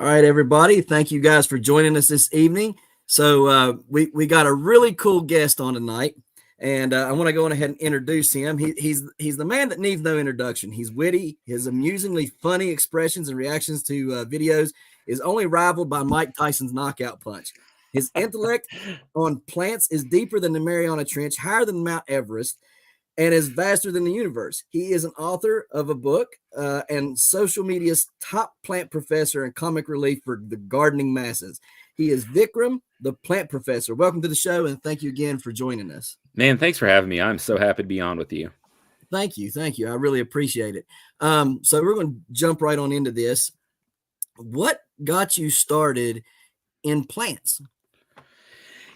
All right, everybody. Thank you guys for joining us this evening. So we got a really cool guest on tonight, and I want to go on ahead and introduce him. He's the man that needs no introduction. He's witty. His amusingly funny expressions and reactions to videos is only rivaled by Mike Tyson's knockout punch. His intellect on plants is deeper than the Mariana Trench, higher than Mount Everest, and is vaster than the universe. He is an author of a book and social media's top plant professor and comic relief for the gardening masses. He is Vikram, the plant professor. Welcome to the show, and thank you again for joining us. Man, thanks for having me. I'm so happy to be on with you. Thank you. Thank you. I really appreciate it. So we're going to jump right on into this. What got you started in plants?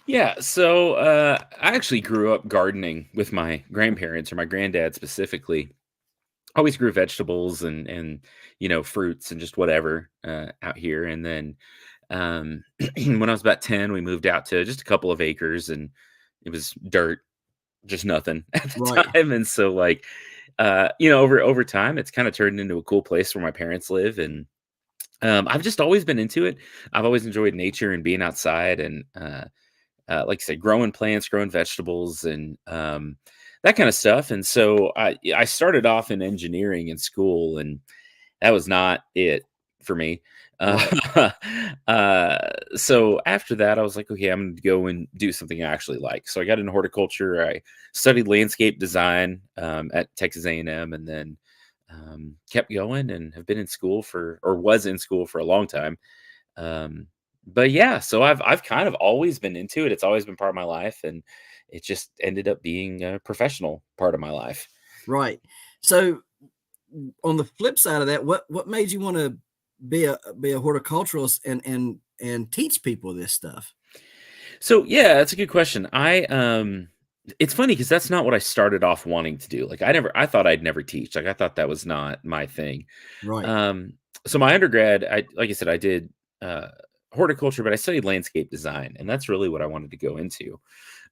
Yeah, so I actually grew up gardening with my grandparents, or my granddad specifically. Always grew vegetables and fruits and just whatever out here. And then when I was about 10, we moved out to just a couple of acres, and it was dirt, just nothing at the time. And so over time, it's kind of turned into a cool place where my parents live. And I've just always been into it. I've always enjoyed nature and being outside, and like I said, growing plants, growing vegetables, and that kind of stuff. And so I started off in engineering in school, and that was not it for me. So after that, I was like, okay, I'm going to go and do something I actually like. So I got into horticulture. I studied landscape design at Texas A&M, and then kept going and have been in school was in school for a long time. But yeah, so I've kind of always been into it. It's always been part of my life, and it just ended up being a professional part of my life. Right. So on the flip side of that, what made you want to be a horticulturalist and teach people this stuff? So yeah, that's a good question. It's funny because that's not what I started off wanting to do. Like I thought I'd never teach. Like I thought that was not my thing. Right. So my undergrad, like I said, I did horticulture, but I studied landscape design, and that's really what I wanted to go into.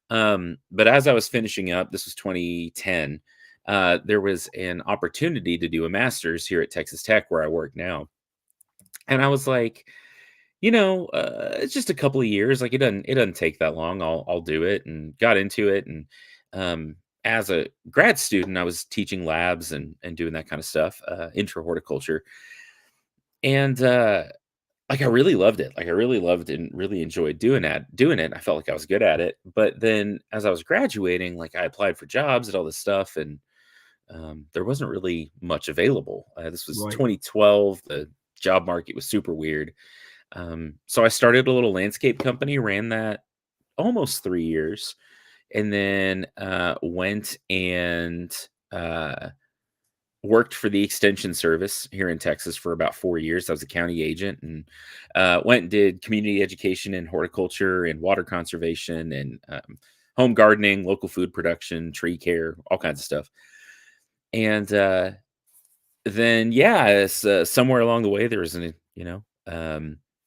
But as I was finishing up, this was 2010, there was an opportunity to do a master's here at Texas Tech, where I work now. And I was like, it's just a couple of years. Like it doesn't take that long. I'll do it, and got into it. And as a grad student, I was teaching labs and doing that kind of stuff, intro horticulture. And I really loved it. Like I really loved and really enjoyed doing it. I felt like I was good at it. But then as I was graduating, like I applied for jobs and all this stuff, and there wasn't really much available. This was 2012. The job market was super weird. So I started a little landscape company, ran that almost 3 years, and then went and worked for the extension service here in Texas for about 4 years. I was a county agent, and went and did community education in horticulture and water conservation and home gardening, local food production, tree care, all kinds of stuff. And then, yeah, somewhere along the way, there was an,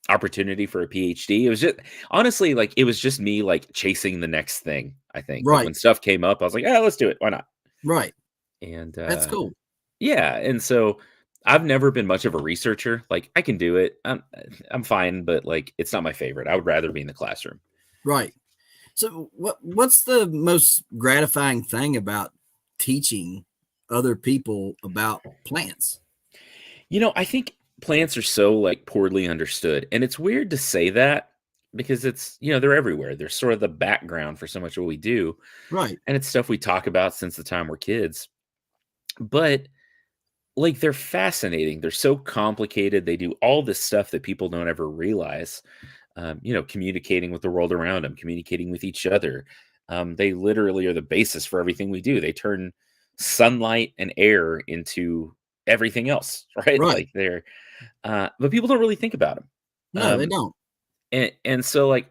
opportunity for a PhD. It was just, honestly, like, it was just me, like, chasing the next thing, I think. Like, when stuff came up, I was like, yeah, let's do it. Why not? Right. And that's cool. Yeah. And so I've never been much of a researcher. Like I can do it. I'm fine, but like, it's not my favorite. I would rather be in the classroom. Right. So what's the most gratifying thing about teaching other people about plants? I think plants are so like poorly understood, and it's weird to say that because it's, they're everywhere. They're sort of the background for so much of what we do. Right. And it's stuff we talk about since the time we're kids. But like, they're fascinating. They're so complicated. They do all this stuff that people don't ever realize, communicating with the world around them, communicating with each other. They literally are the basis for everything we do. They turn sunlight and air into everything else, right? Like they're, but people don't really think about them. No, they don't. And so like,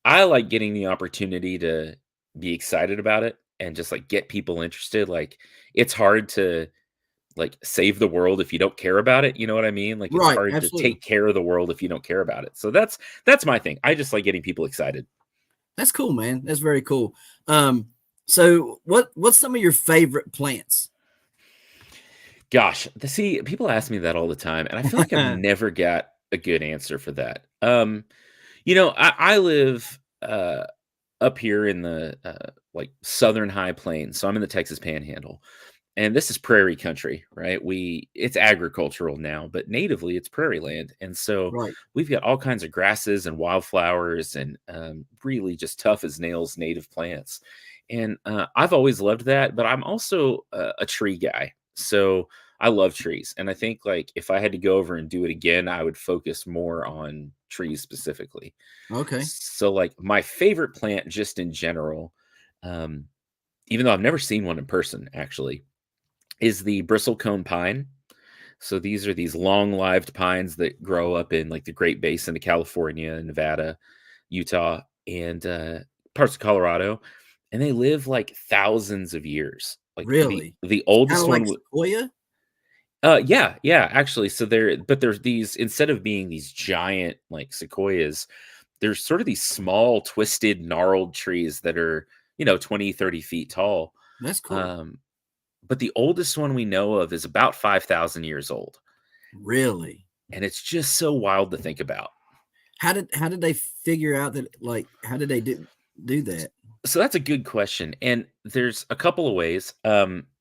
I like getting the opportunity to be excited about it and just like get people interested. Like it's hard to like save the world if you don't care about it. You know what I mean? Like it's hard to take care of the world if you don't care about it. So that's my thing. I just like getting people excited. That's cool, man. That's very cool. So what's some of your favorite plants? Gosh, see, people ask me that all the time, and I feel like I've never got a good answer for that. I live up here in the like southern high plains, so I'm in the Texas Panhandle, and this is prairie country, right? It's agricultural now, but natively it's prairie land, and so Right. we've got all kinds of grasses and wildflowers and really just tough as nails native plants. And I've always loved that, but I'm also a tree guy, so I love trees, and I think like if I had to go over and do it again, I would focus more on trees specifically. Okay. So, like, my favorite plant just in general, um, even though I've never seen one in person actually, is the bristlecone pine. So these are these long-lived pines that grow up in, like, the Great Basin of California, Nevada, Utah, and, parts of Colorado, and they live, like, thousands of years. Like, the Really? the It's kind oldest of like one sequoia. yeah, actually, so there's these instead of being these giant, like, sequoias, there's sort of these small, twisted, gnarled trees that are, 20, 30 feet tall. That's cool. Um, but the oldest one we know of is about 5,000 years old, Really? and it's just so wild to think about. How did they figure out that, like, how did they do that? So that's a good question, and there's a couple of ways.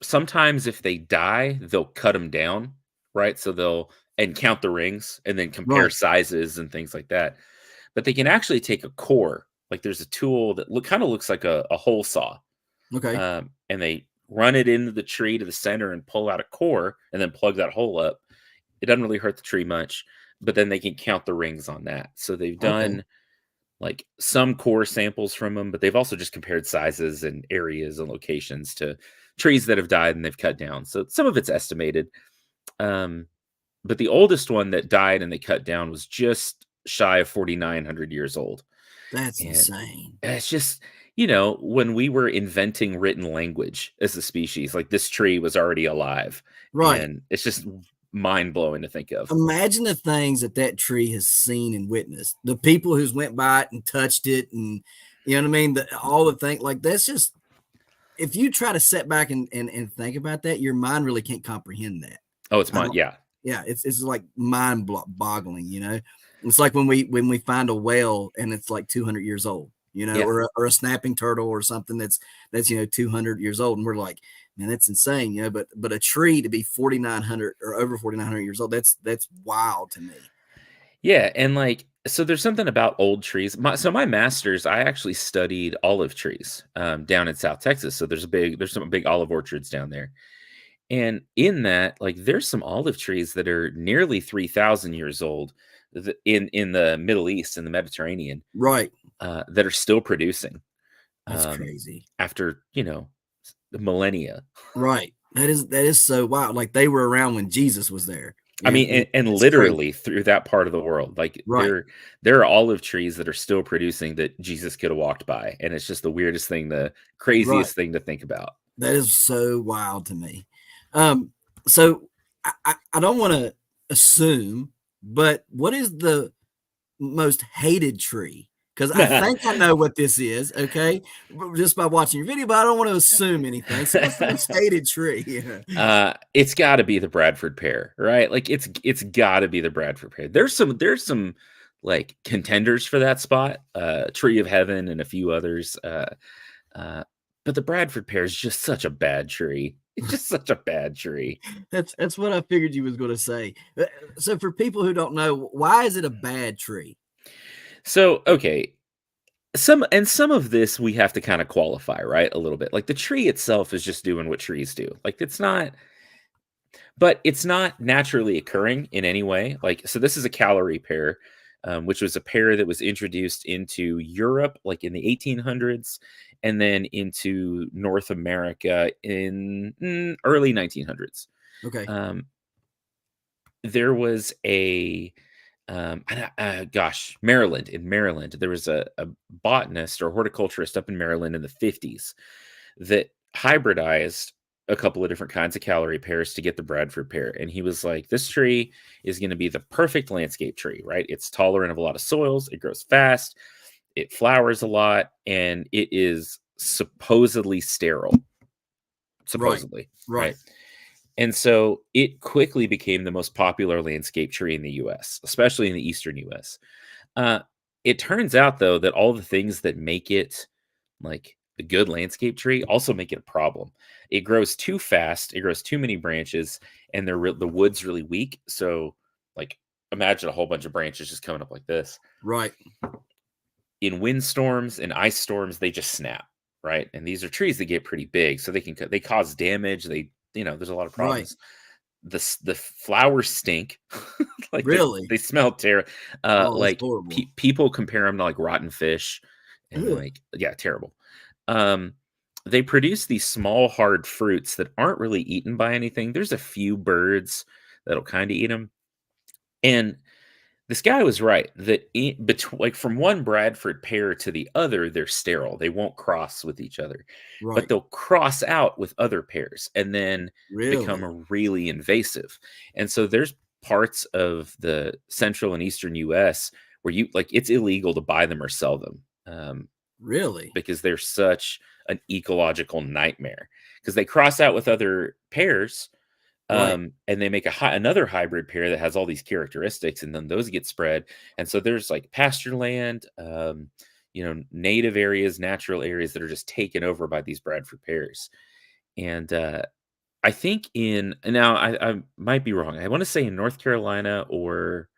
Sometimes if they die, they'll cut them down, right? So they'll and count the rings and then compare Right. sizes and things like that. But they can actually take a core, like there's a tool that kind of looks like a hole saw, Okay. and they run it into the tree to the center and pull out a core and then plug that hole up. It doesn't really hurt the tree much, but then they can count the rings on that. So they've Okay. done like some core samples from them, but they've also just compared sizes and areas and locations to trees that have died and they've cut down. So some of it's estimated. Um, but the oldest one that died and they cut down was just shy of 4,900 years old. That's And insane. it's just, when we were inventing written language as a species, like this tree was already alive. Right. And it's just mind blowing to think of. Imagine the things that that tree has seen and witnessed. The people who's went by it and touched it, and you know what I mean. All the thing like that's just if you try to sit back and think about that, your mind really can't comprehend that. Oh, it's I mine. don't. Yeah. Yeah, it's like boggling. You know, it's like when we find a whale and it's like 200 years old. You know, Yeah. or a snapping turtle or something that's 200 years old, and we're like, man, that's insane. You know, but a tree to be 4,900 or over 4,900 years old, that's wild to me. Yeah, and like so there's something about old trees. My master's, I actually studied olive trees down in South Texas. So there's some big olive orchards down there. And in that, like there's some olive trees that are nearly 3,000 years old in the Middle East and the Mediterranean Right. that are still producing That's um, crazy. after, millennia. Right. That is so wild. Like they were around when Jesus was there. I mean, and That's crazy. literally through that part of the world, like Right. there are olive trees that are still producing that Jesus could have walked by, and it's just the weirdest thing, the Right. craziest thing to think about. That is so wild to me. So I don't want to assume, but what is the most hated tree? Because I think I know what this is, okay? Just by watching your video, but I don't want to assume anything. So what's the most hated tree? It's got to be the Bradford pear, right? Like it's got to be the Bradford pear. There's some like contenders for that spot, Tree of Heaven and a few others. Uh, but the Bradford pear is just such a bad tree. It's just such a bad tree. That's what I figured you was going to say. So for people who don't know, why is it a bad tree? So okay, some of this we have to kind of qualify, right? A little bit. Like the tree itself is just doing what trees do. Like it's not naturally occurring in any way. Like so this is a calorie pear, which was a pear that was introduced into Europe like in the 1800s and then into North America in early 1900s. Okay. Um, there was Maryland. In Maryland, there was a botanist or horticulturist up in Maryland in the 50s that hybridized a couple of different kinds of calorie pears to get the Bradford pear. And he was like, this tree is going to be the perfect landscape tree, right? It's tolerant of a lot of soils, it grows fast, it flowers a lot, and it is supposedly sterile. Right. Supposedly, Right. right? And so it quickly became the most popular landscape tree in the US, especially in the eastern US. Uh, it turns out though that all the things that make it like a good landscape tree also make it a problem. It grows too fast, it grows too many branches, and the wood's really weak. So, like, imagine a whole bunch of branches just coming up like this. Right. In windstorms and ice storms, they just snap, right? And these are trees that get pretty big, so they cause damage. There's a lot of Right. problems. The flowers stink, like Really? they smell terrible. Oh, that's Like horrible. people compare them to like rotten fish, and Ugh. like yeah, terrible. Um, they produce these small hard fruits that aren't really eaten by anything. There's a few birds that'll kind of eat them, and this guy was right that like from one Bradford pear to the other, they're sterile. They won't cross with each other, but Right. they'll cross out with other pears and then Really? become really invasive. And so there's parts of the central and eastern US where it's illegal to buy them or sell them, Really? because they're such an ecological nightmare because they cross out with other pears, Right. and they make another hybrid pair that has all these characteristics, and then those get spread. And so there's like pasture land, native areas, natural areas that are just taken over by these Bradford pears. And I think I might be wrong. I want to say in North Carolina or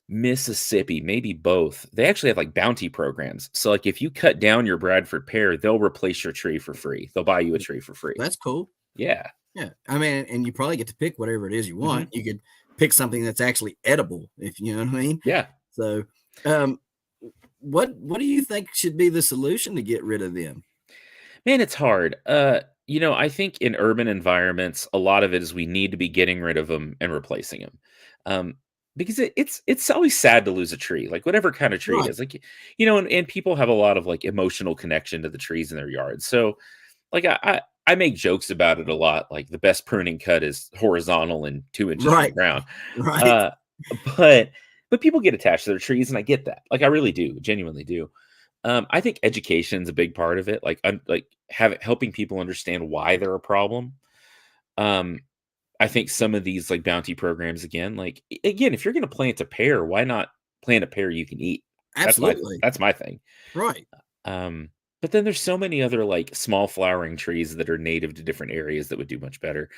Mississippi, maybe both. They actually have like bounty programs. So like if you cut down your Bradford pear, they'll replace your tree for free. They'll buy you a tree for free. That's cool. Yeah. Yeah. I mean, and you probably get to pick whatever it is you Hmm. want. You could pick something that's actually edible, if you know what I mean. Yeah. So, um, what do you think should be the solution to get rid of them? Man, it's hard. I think in urban environments, a lot of it is we need to be getting rid of them and replacing them. Um, because it's always sad to lose a tree, like whatever kind of tree it Right. is. Like, and people have a lot of like emotional connection to the trees in their yards. So like I make jokes about it a lot. Like the best pruning cut is horizontal and 2 inches from the Right. ground. Right. Uh, but people get attached to their trees, and I get that. Like I really do, genuinely do. I think education's a big part of it, like helping people understand why they're a problem. Um, I think some of these like bounty programs again, again, if you're gonna plant a pear, why not plant a pear you can eat? That's my Absolutely. that's my thing. Right. Um, but then there's so many other like small flowering trees that are native to different areas that would do much better.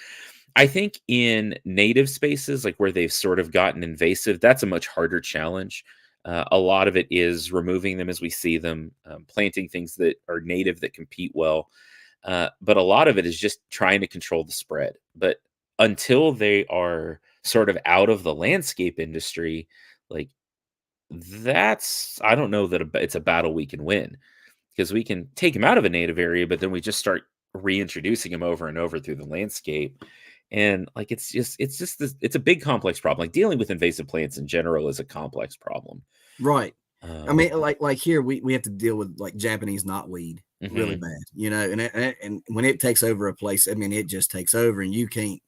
I think in native spaces, like where they've sort of gotten invasive, that's a much harder challenge. A lot of it is removing them as we see them, planting things that are native that compete well. But a lot of it is just trying to control the spread. But until they are sort of out of the landscape industry, like I don't know that it's a battle we can win, because we can take them out of a native area, but then we just start reintroducing them over and over through the landscape. And like it's a big complex problem. Like dealing with invasive plants in general is a complex problem. Right. I Um, mean, like here we have to deal with like Japanese knotweed really mhm. bad, and when it takes over a place, I mean, it just takes over, and you can't.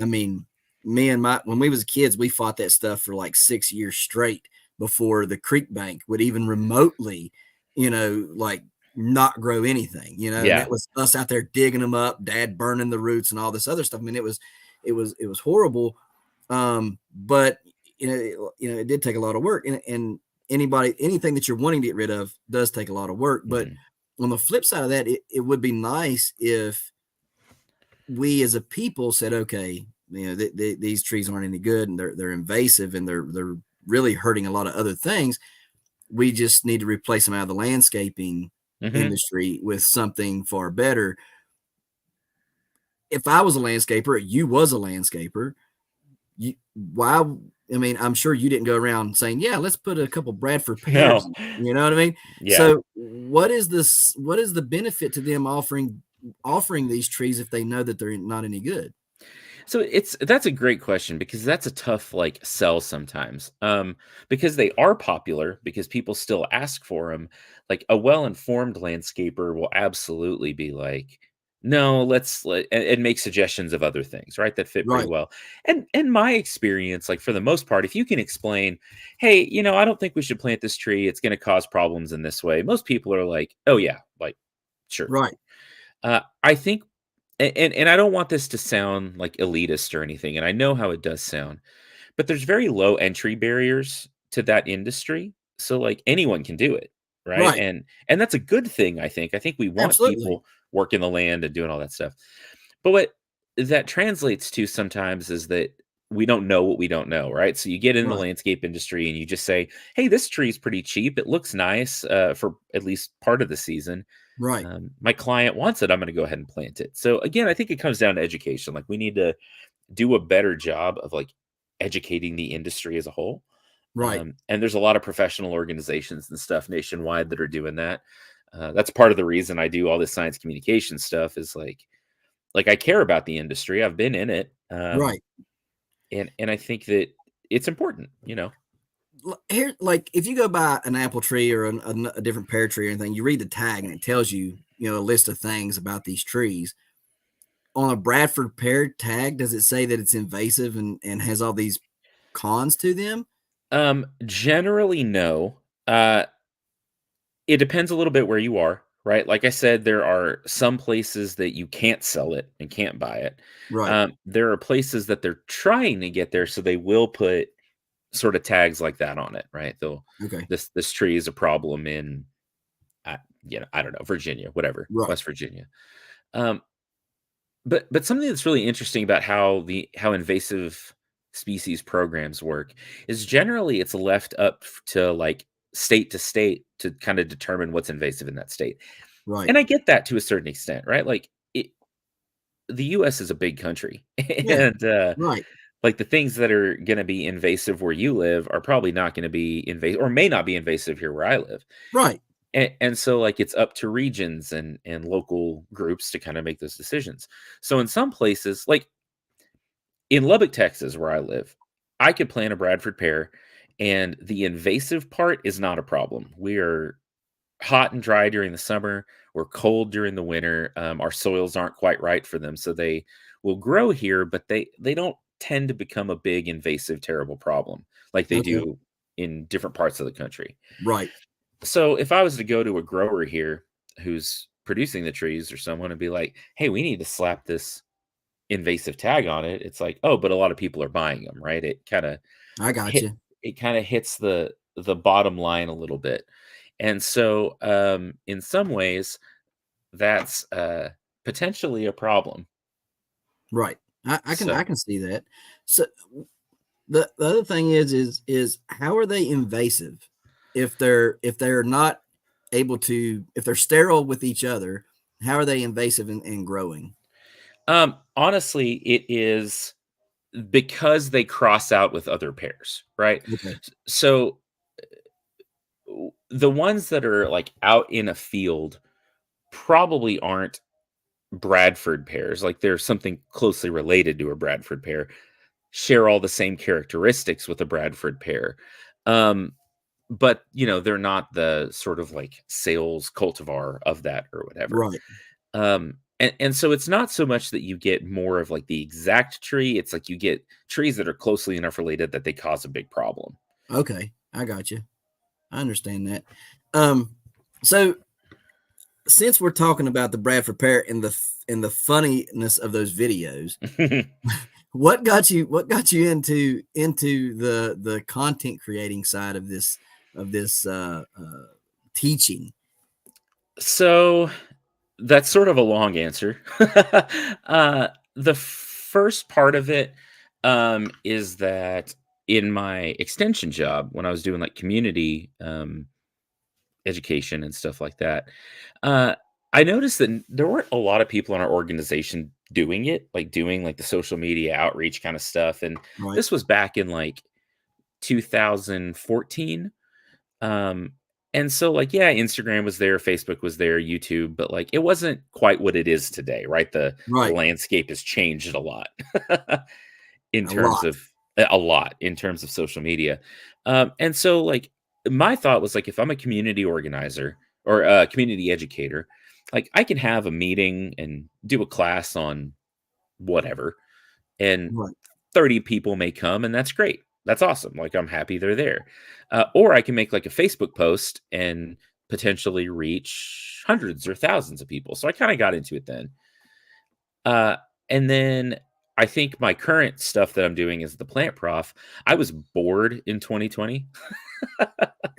I mean, me and my when we was kids, we fought that stuff for like 6 years straight before the creek bank would even remotely, like not grow anything, and that Yeah. was us out there digging them up, dad burning the roots and all this other stuff. I mean, it was horrible. But it did take a lot of work, and anything that you're wanting to get rid of does take a lot of work. But Mhm. on the flip side of that, it would be nice if we as a people said, okay, these trees aren't any good, and they're invasive, and they're really hurting a lot of other things. We just need to replace them out of the landscaping Mhm. industry with something far better. If I was a landscaper, you was a landscaper, why? I mean, I'm sure you didn't go around saying, "Yeah, let's put a couple Bradford pears." No. You know what I mean? Yeah. So, what is this? What is the benefit to them offering these trees if they know that they're not any good? So that's a great question, because that's a tough like sell sometimes. Because they are popular, because people still ask for them. Like a well-informed landscaper will absolutely be like, no, and make suggestions of other things, right? That fit pretty Right, well. And my experience, like for the most part, if you can explain, hey, I don't think we should plant this tree. It's going to cause problems in this way. Most people are like, oh yeah, like sure. right, I think and I don't want this to sound like elitist or anything, and I know how it does sound, but there's very low entry barriers to that industry. So like anyone can do it, right? Right. And that's a good thing, I think. I think we want Absolutely. people working the land and doing all that stuff. But what that translates to sometimes is that we don't know what we don't know, right? So you get in the Right. landscape industry and you just say, "Hey, this tree is pretty cheap. It looks nice for at least part of the season. Right. My client wants it. I'm going to go ahead and plant it." So again, I think it comes down to education. Like we need to do a better job of like educating the industry as a whole. Right. And there's a lot of professional organizations and stuff nationwide that are doing that. That's part of the reason I do all this science communication stuff is like I care about the industry. I've been in it. Right. And I think that it's important, you know. Here, like if you go buy an apple tree or a different pear tree or anything, you read the tag and it tells you, a list of things about these trees. On a Bradford pear tag, does it say that it's invasive and has all these cons to them? Generally, no. Uh, it depends a little bit where you are, right? Like I said, there are some places that you can't sell it and can't buy it. Right. There are places that they're trying to get there, so they will put sort of tags like that on it, right? They'll Okay. this tree is a problem in, I don't know, Virginia, whatever, Right. West Virginia. Um, but something that's really interesting about how invasive species programs work is generally it's left up to like state to state to kind of determine what's invasive in that state. Right. And I get that to a certain extent, right? Like the US is a big country Yeah. and Right. like the things that are going to be invasive where you live are probably not going to be invasive or may not be invasive here where I live. Right. And so like it's up to regions and local groups to kind of make those decisions. So in some places, like in Lubbock, Texas, where I live, I could plant a Bradford pear, and the invasive part is not a problem. We are hot and dry during the summer. We're cold during the winter. Our soils aren't quite right for them, so they will grow here, but they don't tend to become a big invasive, terrible problem like they Okay. do in different parts of the country. Right. So if I was to go to a grower here who's producing the trees or someone and be like, "Hey, we need to slap this invasive tag on it," it's like, "Oh, but a lot of people are buying them," right? I got hit you. it kind of hits the bottom line a little bit. And so in some ways that's potentially a problem. Right. I can So I can see that. So the other thing is how are they invasive if they're not able to if they're sterile with each other, how are they invasive in growing? honestly, it is because they cross out with other pairs, right? Okay. So the ones that are like out in a field probably aren't Bradford pears. Like they're something closely related to a Bradford pear, share all the same characteristics with a Bradford pear. Um, but they're not the sort of like sales cultivar of that or whatever. Right. And so it's not so much that you get more of like the exact tree. It's like you get trees that are closely enough related that they cause a big problem. Okay. I got you. I understand that. Um, so since we're talking about the Bradford pear and the funniness of those videos, what got you into the content creating side of this teaching? So that's sort of a long answer. The first part of it is that in my extension job, when I was doing like community education and stuff like that, uh, I noticed that there weren't a lot of people in our organization doing it, like doing like the social media outreach kind of stuff. And Right. this was back in like 2014. Um, and so like, yeah, Instagram was there, Facebook was there, YouTube, but like it wasn't quite what it is today, right? The Right. landscape has changed a lot in A terms lot. of a lot in terms of social media. And so like my thought was like if I'm a community organizer or a community educator, like I can have a meeting and do a class on whatever, and Right. 30 people may come, and that's great. That's awesome. Like, I'm happy they're there. Or I can make like a Facebook post and potentially reach hundreds or thousands of people. So I kind of got into it then. Uh, and then I think my current stuff that I'm doing is the plant prof. I was bored in 2020.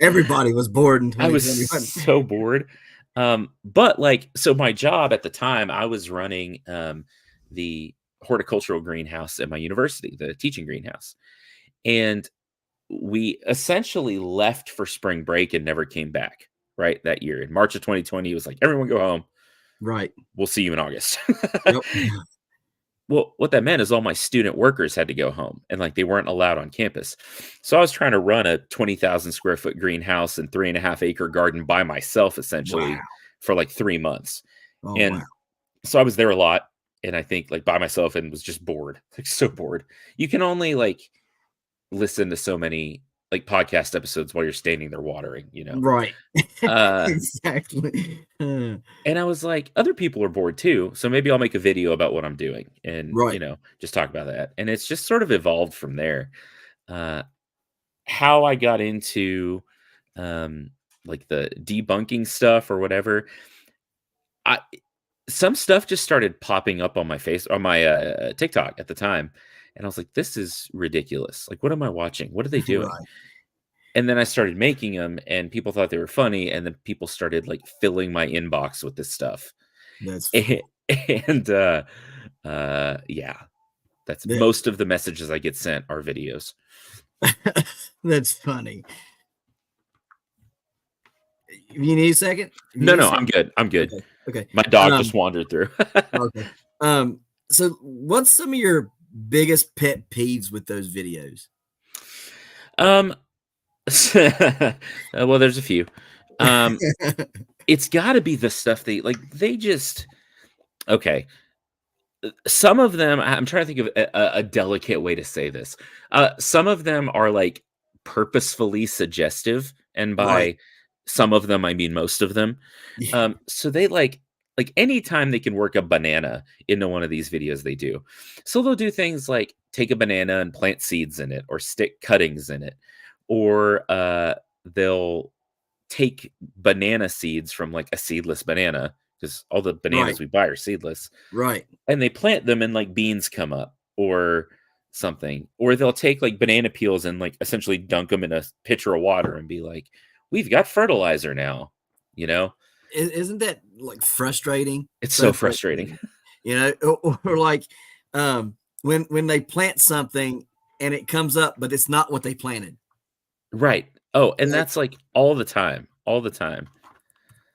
Everybody was bored in I was 2021. so bored. But like, so my job at the time, I was running the horticultural greenhouse at my university, the teaching greenhouse. And we essentially left for spring break and never came back, right? That year in March of 2020, it was like, everyone go home. Right. We'll see you in August. Yep. Well, what that meant is all my student workers had to go home and like they weren't allowed on campus. So I was trying to run a 20,000 square foot greenhouse and 3.5 acre garden by myself Wow. essentially for like 3 months. Oh, wow. And so I was there a lot and I think like by myself and was just bored, like so bored. You can only like listen to so many like podcast episodes while you're standing there watering, you know? Right. Uh, Exactly. And I was like, other people are bored too. So maybe I'll make a video about what I'm doing and, Right. just talk about that. And it's just sort of evolved from there. Uh, how I got into like the debunking stuff or whatever, I some stuff just started popping up on my face on my TikTok at the time. And I was like, this is ridiculous. Like, what am I watching? What are they doing? Right. And then I started making them and people thought they were funny. And then people started like filling my inbox with this stuff. That's And, funny. yeah, that's That most of the messages I get sent are videos. that's funny. You need a second? You No, need a no, second? I'm good. I'm good. Okay. Okay. My dog just Um, wandered through. okay. So what's some of your biggest pet peeves with those videos? um, well, there's a few. Um, it's got to be the stuff they just okay. Some of them, I'm trying to think of a delicate way to say this. Some of them are like purposefully suggestive, and Right. by some of them, I mean most of them. Yeah. So they like anytime they can work a banana into one of these videos, they do. So they'll do things like take a banana and plant seeds in it, or stick cuttings in it, or they'll take banana seeds from like a seedless banana because all the Right. bananas we buy are seedless Right. and they plant them and like beans come up or something, or they'll take like banana peels and like essentially dunk them in a pitcher of water and be like, we've got fertilizer now, you know. Isn't that like frustrating? It's So so frustrating. frustrating. Or like when they plant something and it comes up, but it's not what they planted. Right. Oh, and Like that's like all the time, all the time.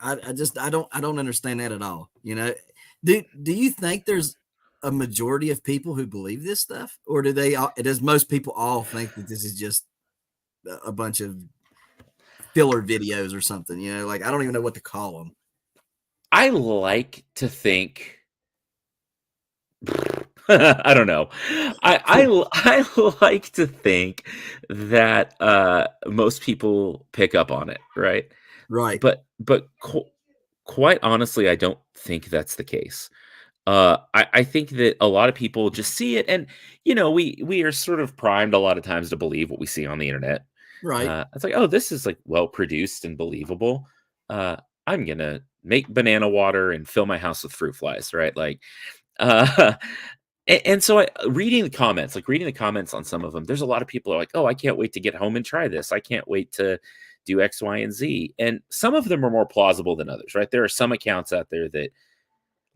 I don't understand that at all. Do you think there's a majority of people who believe this stuff, or does most people all think that this is just a bunch of filler videos or something? Like I don't even know what to call them. I like to think I don't know. I like to think that most people pick up on it, right? Right, But quite honestly, I don't think that's the case. I think that a lot of people just see it, and we are sort of primed a lot of times to believe what we see on the internet. right. It's like, oh, this is like well produced and believable. Uh, I'm gonna make banana water and fill my house with fruit flies, right? Like, uh, and so reading the comments on some of them, there's a lot of people are like, oh, I can't wait to get home and try this. I can't wait to do X, Y, and Z. And some of them are more plausible than others, right? There are some accounts out there that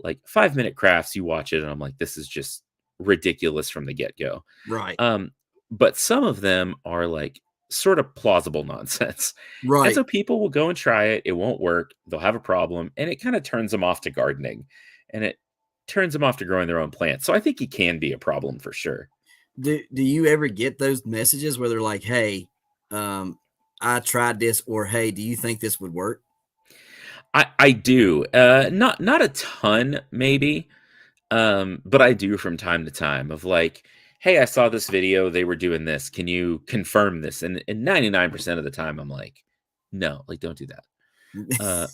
like 5 minute crafts, you watch it and I'm like, this is just ridiculous from the get-go. Right, Um, but some of them are like sort of plausible nonsense. And right. so people will go and try it. It won't work. They'll have a problem. And it kind of turns them off to gardening. And it turns them off to growing their own plants. So I think it can be a problem for sure. Do you ever get those messages where they're like, "Hey, I tried this," or "Hey, do you think this would work?" I do. Not a ton, maybe. But I do from time to time of like, hey, I saw this video, they were doing this. Can you confirm this? And 99% of the time I'm like, no, like don't do that. Uh,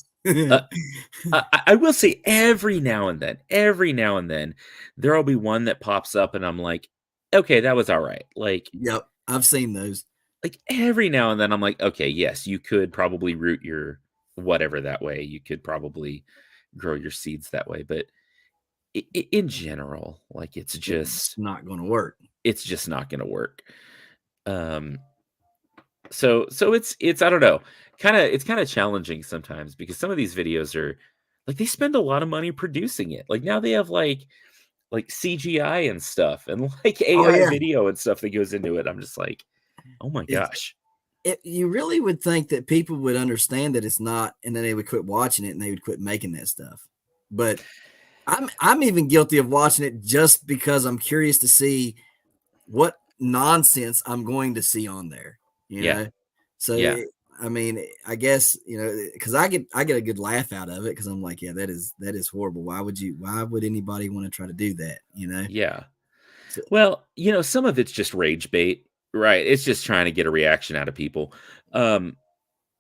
uh I will say every now and then, there'll be one that pops up and I'm like, okay, that was all right. Yep, I've seen those. Like every now and then I'm like, okay, yes, you could probably root your whatever that way. You could probably grow your seeds that way. But in general, like It's not going to work. it's just not going to work. Um, so it's I don't know, it's kind of challenging sometimes because some of these videos are like they spend a lot of money producing it. Like now they have like CGI and stuff and like Oh AI yeah. video and stuff that goes into it. I'm just like, oh my gosh. You really would think that people would understand that it's not, and then they would quit watching it and they would quit making that stuff. But I'm even guilty of watching it just because I'm curious to see what nonsense I'm going to see on there, you Yeah. know? So, Yeah. I mean, I guess, because I get a good laugh out of it because I'm like, yeah, that is horrible. Why would anybody want to try to do that, you know? Yeah. So, Well, some of it's just rage bait, right? It's just trying to get a reaction out of people. Um,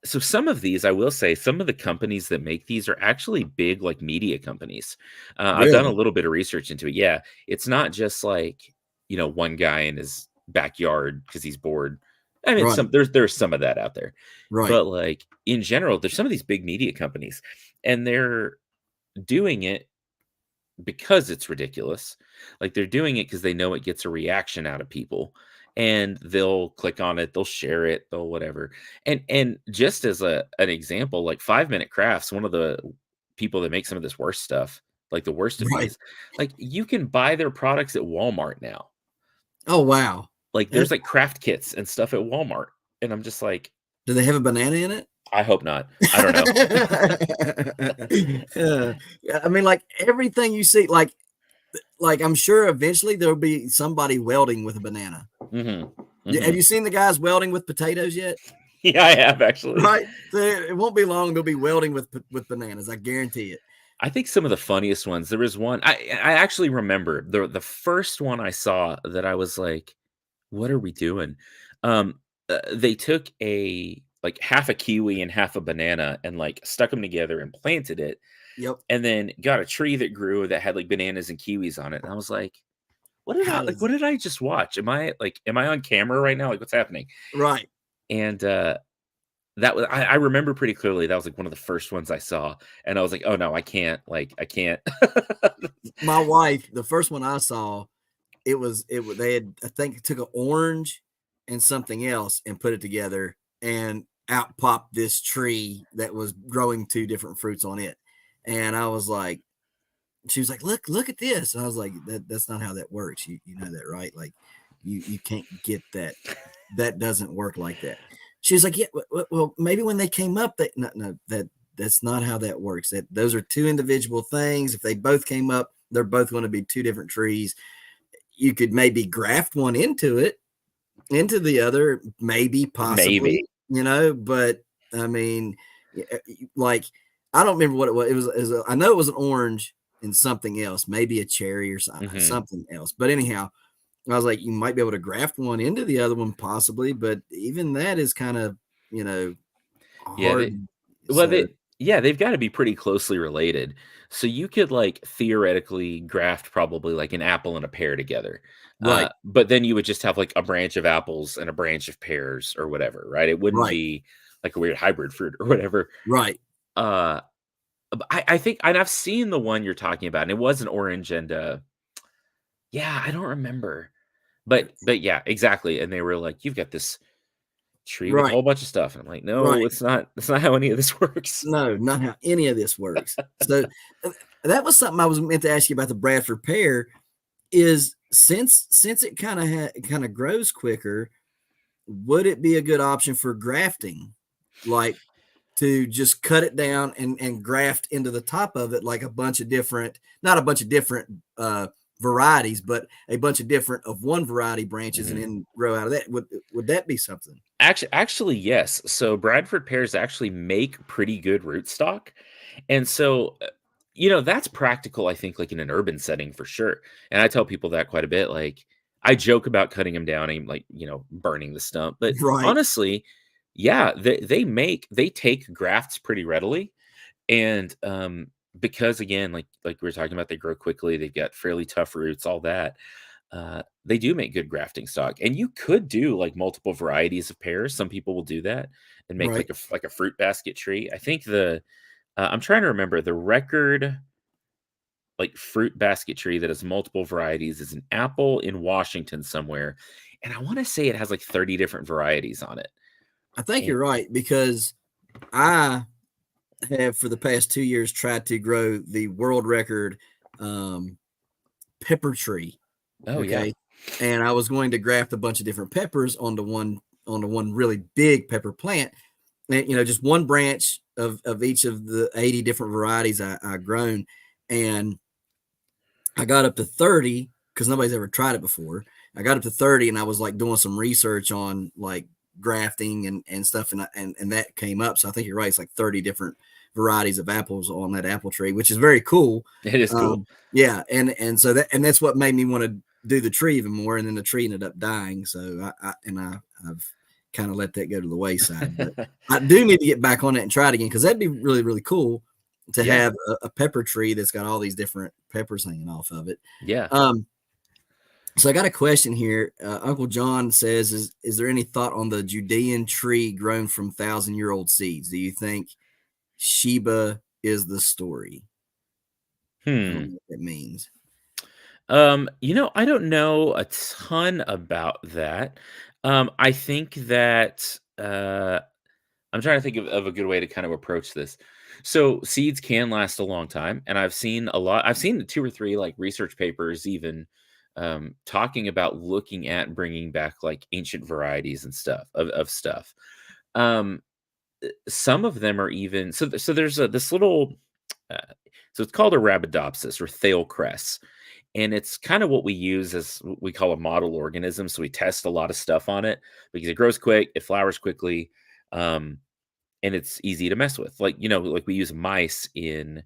so some of these, I will say, some of the companies that make these are actually big, like media companies. I've done a really? little bit of research into it. Yeah, it's not just like one guy in his backyard because he's bored. I mean, Right, there's some of that out there, right, but like in general, there's some of these big media companies, and they're doing it because it's ridiculous. Like they're doing it because they know it gets a reaction out of people and they'll click on it, they'll share it, they'll whatever. And just as an example, like 5 Minute Crafts, one of the people that make some of this worst stuff, like the worst of right. these, like you can buy their products at Walmart now. Oh, wow. Like Eh, there's like craft kits and stuff at Walmart. And I'm just like, Do they have a banana in it? I hope not. I don't know. Yeah, I mean, like everything you see, like I'm sure eventually there'll be somebody welding with a banana. hmm Have hmm you seen the guys welding with potatoes yet? Yeah, I have actually. Right. So it won't be long. They'll be welding with bananas. I guarantee it. I think some of the funniest ones. There was one I actually remember the first one I saw that I was like, "What are we doing?" They took a like half a kiwi and half a banana and like stuck them together and planted it, Yep. and then got a tree that grew that had like bananas and kiwis on it. And I was like, How What does did I just watch? Am I on camera right now? Like, what's happening?" right? And that was I remember pretty clearly. That was like one of the first ones I saw, and I was like, "Oh no, I can't! Like, I can't." My wife, the first one I saw, it was they had I think took an orange and something else and put it together, and out popped this tree that was growing two different fruits on it. And I was like, she was like, look at this. And I was like, that's not how that works. You know that, right? Like you can't get that. That doesn't work like that. She was like, yeah, well, maybe when they came up, that no, that's not how that works. That those are two individual things. If they both came up, they're both going to be two different trees. You could maybe graft one into the other, maybe, Maybe. possibly, but I mean, like, I don't remember what it was. I know it was an orange and something else, maybe a cherry or Mhm. something else. But anyhow, I was like, you might be able to graft one into the other one, possibly, but even that is kind of, you know, Yeah, hard. they So, yeah, they've gotta be pretty closely related. So you could, like, theoretically graft probably, like, an apple and a pear together. right, But then you would just have, like, a branch of apples and a branch of pears or whatever, right? It wouldn't right, be like a weird hybrid fruit or whatever. right. Uh, I think and I've seen the one you're talking about, and it was an orange and, yeah, I don't remember. But yeah, exactly, and they were like, "You've got this tree with a Right, whole bunch of stuff." And I'm like, "No, right. it's not that's not how any of this works." No, not how any of this works. So that was something I was meant to ask you about the Bradford pear. Is since it kind of grows quicker, would it be a good option for grafting, like to just cut it down and graft into the top of it like a bunch of different, not a bunch of different varieties, but a bunch of different of one variety branches and Mhm. then grow out of that? Would that be something? Actually, yes. So Bradford pears actually make pretty good rootstock, and so, that's practical, I think, like, in an urban setting for sure, and I tell people that quite a bit, like, I joke about cutting them down and, like, burning the stump, but Right, honestly, yeah, they take grafts pretty readily, and, because, again, like we were talking about, they grow quickly, they've got fairly tough roots, all that, they do make good grafting stock, and you could do like multiple varieties of pears. Some people will do that and make right. like a fruit basket tree. I think I'm trying to remember the record. like fruit basket tree that has multiple varieties. It's an apple in Washington somewhere, and I want to say it has like 30 different varieties on it. I think And, you're right, because I have for the past 2 years tried to grow the world record pepper tree. oh yeah, Okay. And I was going to graft a bunch of different peppers onto one really big pepper plant. And, just one branch of each of the 80 different varieties I grown. And I got up to 30 because nobody's ever tried it before. I got up to 30 and I was like doing some research on like grafting and stuff. And that came up. So I think you're right. It's like 30 different varieties of apples on that apple tree, which is very cool. it is cool. Yeah. And so that's what made me want to do the tree even more. And then the tree ended up dying. So I've kind of let that go to the wayside, but I do need to get back on it and try it again, because that'd be really, really cool to Yeah. have a pepper tree that's got all these different peppers hanging off of it. Yeah. So I got a question here. Uncle John says, is there any thought on the Judean tree grown from 1,000-year-old seeds? Do you think Sheba is the story? I don't know what that means. I don't know a ton about that. I think that I'm trying to think of a good way to kind of approach this. So seeds can last a long time, and I've seen 2 or 3 like research papers even talking about looking at bringing back like ancient varieties and stuff of stuff. Um, some of them are even so. So there's this little. Uh, so it's called a Arabidopsis or Thale cress, and it's kind of what we use as what we call a model organism. So we test a lot of stuff on it because it grows quick, it flowers quickly, and it's easy to mess with. Like like we use mice in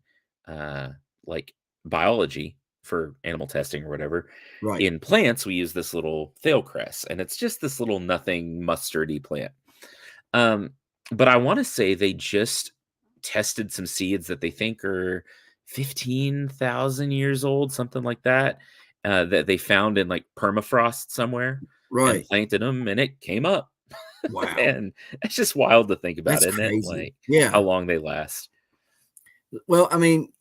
like biology for animal testing or whatever. Right. In plants, we use this little Thale cress, and it's just this little nothing mustardy plant. Um, but I want to say they just tested some seeds that they think are 15,000 years old, something like that, that they found in like permafrost somewhere and Right. planted them, and it came up. Wow. And it's just wild to think about, That's isn't it? crazy. Like Yeah. how long they last. Well, I mean,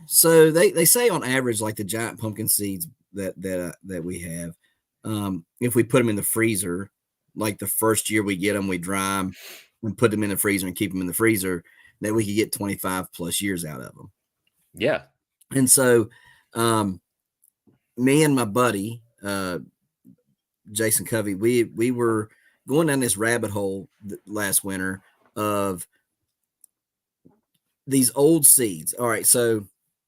so they say on average, like the giant pumpkin seeds that we have, if we put them in the freezer, like the first year we get them, we dry them and put them in the freezer and keep them in the freezer, that we could get 25 plus years out of them. Yeah. And so, me and my buddy, Jason Covey, we were going down this rabbit hole last winter of these old seeds. All right. So,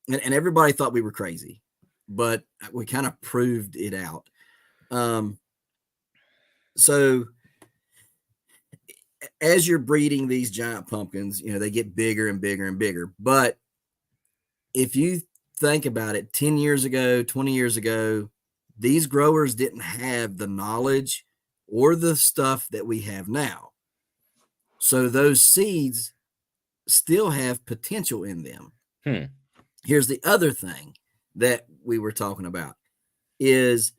and everybody thought we were crazy, but we kind of proved it out. So as you're breeding these giant pumpkins, they get bigger and bigger and bigger. But if you think about it, 10 years ago, 20 years ago, these growers didn't have the knowledge or the stuff that we have now. So those seeds still have potential in them. Here's the other thing that we were talking about is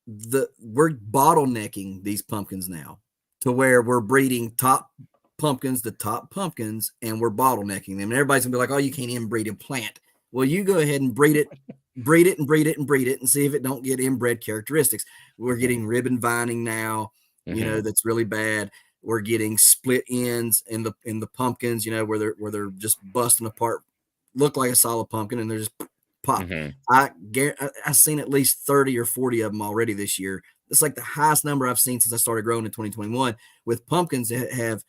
we're bottlenecking these pumpkins now to where we're breeding top pumpkins to top pumpkins, and we're bottlenecking them. And everybody's gonna be like, oh, you can't inbreed a plant. Well, you go ahead and breed it and see if it don't get inbred characteristics. We're getting ribbon vining now, that's really bad. We're getting split ends in the pumpkins, where they're just busting apart, look like a solid pumpkin, and they're just pop. I've seen at least 30 or 40 of them already this year. It's like the highest number I've seen since I started growing in 2021 with pumpkins that have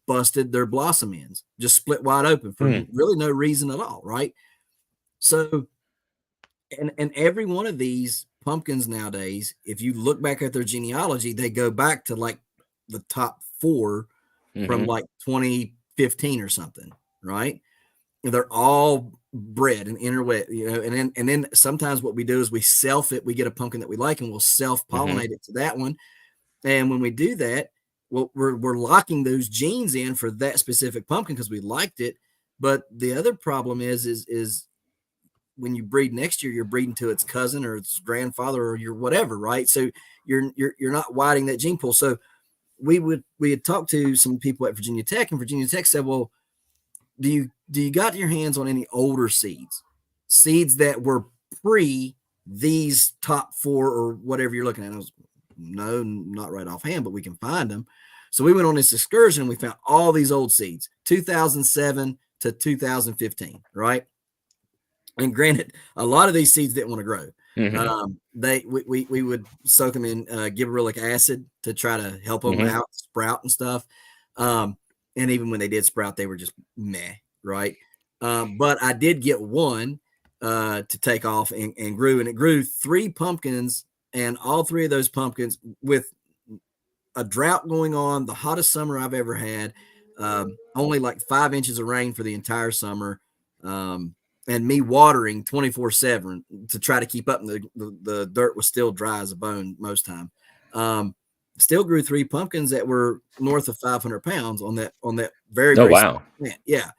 busted their blossom ends, just split wide open for really no reason at all, right? So, and every one of these pumpkins nowadays, if you look back at their genealogy, they go back to like the top 4 from like 2015 or something, right? And they're all bred and interwet, and then sometimes what we do is we self it. We get a pumpkin that we like, and we'll self pollinate it to that one. And when we do that, well, we're locking those genes in for that specific pumpkin because we liked it. But the other problem is when you breed next year, you're breeding to its cousin or its grandfather or your whatever, right? So you're not widening that gene pool. So we had talked to some people at Virginia Tech, and Virginia Tech said, well, do you got your hands on any older seeds? seeds that were pre these top 4 or whatever you're looking at. I was, no, not right offhand, but we can find them. So we went on this excursion. We found all these old seeds, 2007 to 2015, right? And granted, a lot of these seeds didn't want to grow. We would soak them in gibberellic acid to try to help them out, sprout and stuff. And even when they did sprout, they were just meh, right? But I did get one to take off and grew, and it grew 3 pumpkins, and all 3 of those pumpkins, with a drought going on, the hottest summer I've ever had, only like 5 inches of rain for the entire summer. And me watering 24/7 to try to keep up. And the dirt was still dry as a bone most time. Still grew 3 pumpkins that were north of 500 pounds on that very, Oh, very wow. plant. Yeah.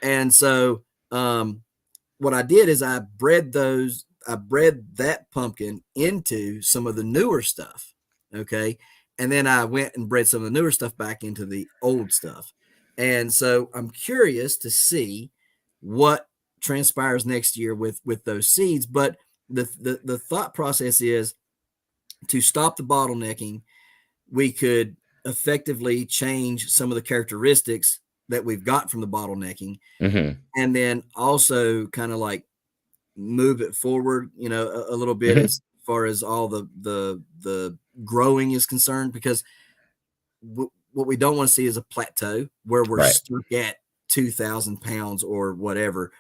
And so what I did is I bred that pumpkin into some of the newer stuff. Okay. And then I went and bred some of the newer stuff back into the old stuff. And so I'm curious to see what transpires next year with those seeds. But the thought process is to stop the bottlenecking. We could effectively change some of the characteristics that we've got from the bottlenecking, and then also kind of like move it forward, a little bit as far as all the growing is concerned, because what we don't want to see is a plateau where we're stuck at 2,000 pounds or whatever.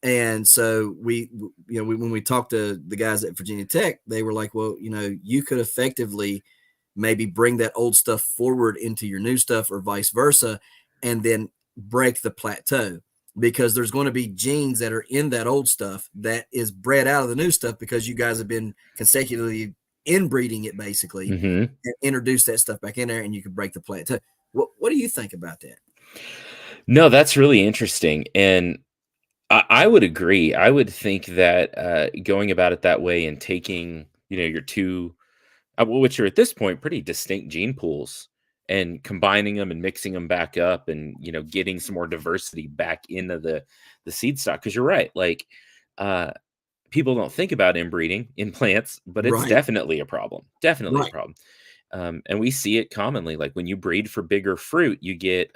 And so when we talked to the guys at Virginia Tech, they were like, well, you could effectively maybe bring that old stuff forward into your new stuff or vice versa, and then break the plateau, because there's going to be genes that are in that old stuff that is bred out of the new stuff, because you guys have been consecutively inbreeding it basically, and introduce that stuff back in there, and you can break the plateau. What do you think about that? No, that's really interesting. And I would agree. I would think that going about it that way and taking, your 2, which are at this point pretty distinct gene pools, and combining them and mixing them back up, and getting some more diversity back into the seed stock. Because you're right, like people don't think about inbreeding in plants, but it's definitely a problem. Definitely a problem. And we see it commonly. Like when you breed for bigger fruit, you get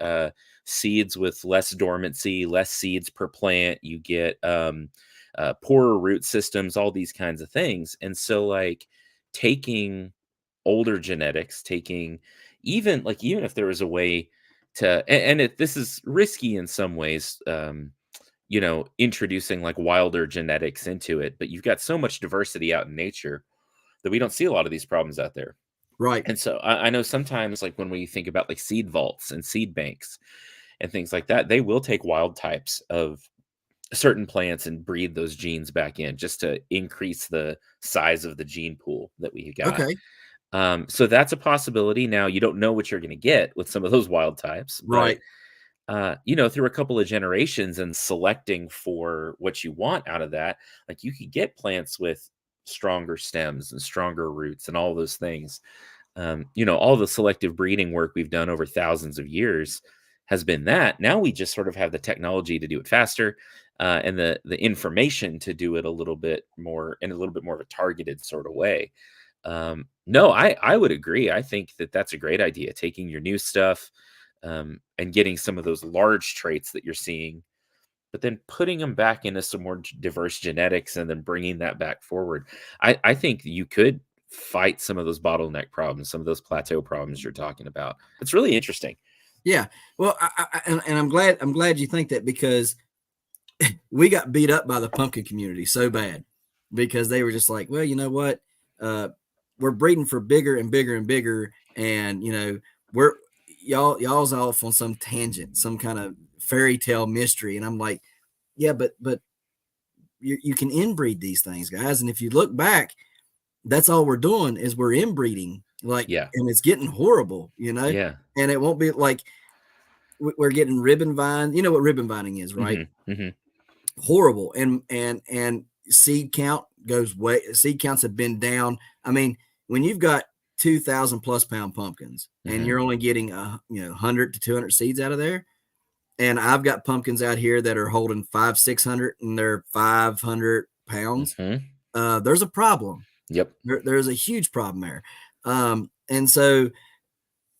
seeds with less dormancy, less seeds per plant. You get poorer root systems, all these kinds of things. And so, like, taking older genetics, even if there was a way to, and this is risky in some ways, introducing like wilder genetics into it, but you've got so much diversity out in nature that we don't see a lot of these problems out there. Right. And so I know sometimes, like when we think about like seed vaults and seed banks and things like that, they will take wild types of certain plants and breed those genes back in just to increase the size of the gene pool that we got. Okay. So that's a possibility. Now, you don't know what you're going to get with some of those wild types, but through a couple of generations and selecting for what you want out of that, like you could get plants with stronger stems and stronger roots and all those things. All the selective breeding work we've done over thousands of years has been that. Now we just sort of have the technology to do it faster, and the information to do it a little bit more in a little bit more of a targeted sort of way. No, I would agree. I think that that's a great idea, taking your new stuff and getting some of those large traits that you're seeing, but then putting them back into some more diverse genetics and then bringing that back forward. I think you could fight some of those bottleneck problems, some of those plateau problems you're talking about. It's really interesting. Yeah. Well, I'm glad you think that, because we got beat up by the pumpkin community so bad, because they were just like, well, you know what? We're breeding for bigger and bigger and bigger. And, y'all's off on some tangent, some kind of fairy tale mystery. And I'm like, yeah, but you can inbreed these things, guys. And if you look back, that's all we're doing is we're inbreeding, and it's getting horrible, Yeah. And it won't be like we're getting ribbon vine. You know what ribbon vining is, right? Horrible. And seed counts have been down. I mean, when you've got 2,000 plus pound pumpkins and you're only getting 100 to 200 seeds out of there, And I've got pumpkins out here that are holding 500, 600 and they're 500 pounds. Hmm. There's a problem. Yep. There's a huge problem there. And so,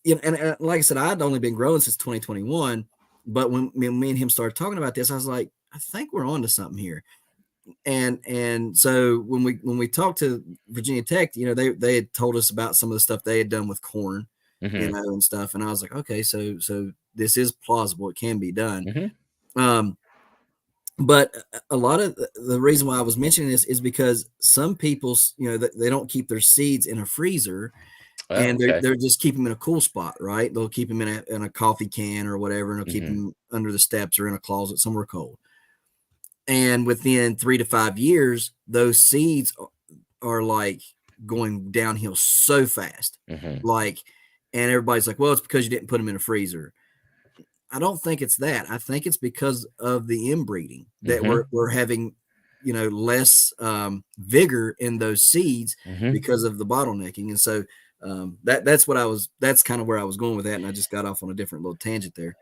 you know, and like I said, I'd only been growing since 2021. But when me and him started talking about this, I was like, I think we're on to something here. And so when we talked to Virginia Tech, you know, they had told us about some of the stuff they had done with corn, you Hmm. know, and stuff. And I was like, okay, so this is plausible. It can be done. Hmm. Um, but a lot of the reason why I was mentioning this is because some people's, you know, they don't keep their seeds in a freezer, Oh, and okay. they're just keep them in a cool spot, right? They'll keep them in a coffee can or whatever, and they'll keep Hmm. them under the steps or in a closet somewhere cold. And within 3 to 5 years, those seeds are like going downhill so fast, Hmm. like, and everybody's like, well, it's because you didn't put them in a freezer. I don't think it's that. I think it's because of the inbreeding that Hmm. we're having, you know, less vigor in those seeds Hmm. because of the bottlenecking. And so that's kind of where I was going with that. And I just got off on a different little tangent there.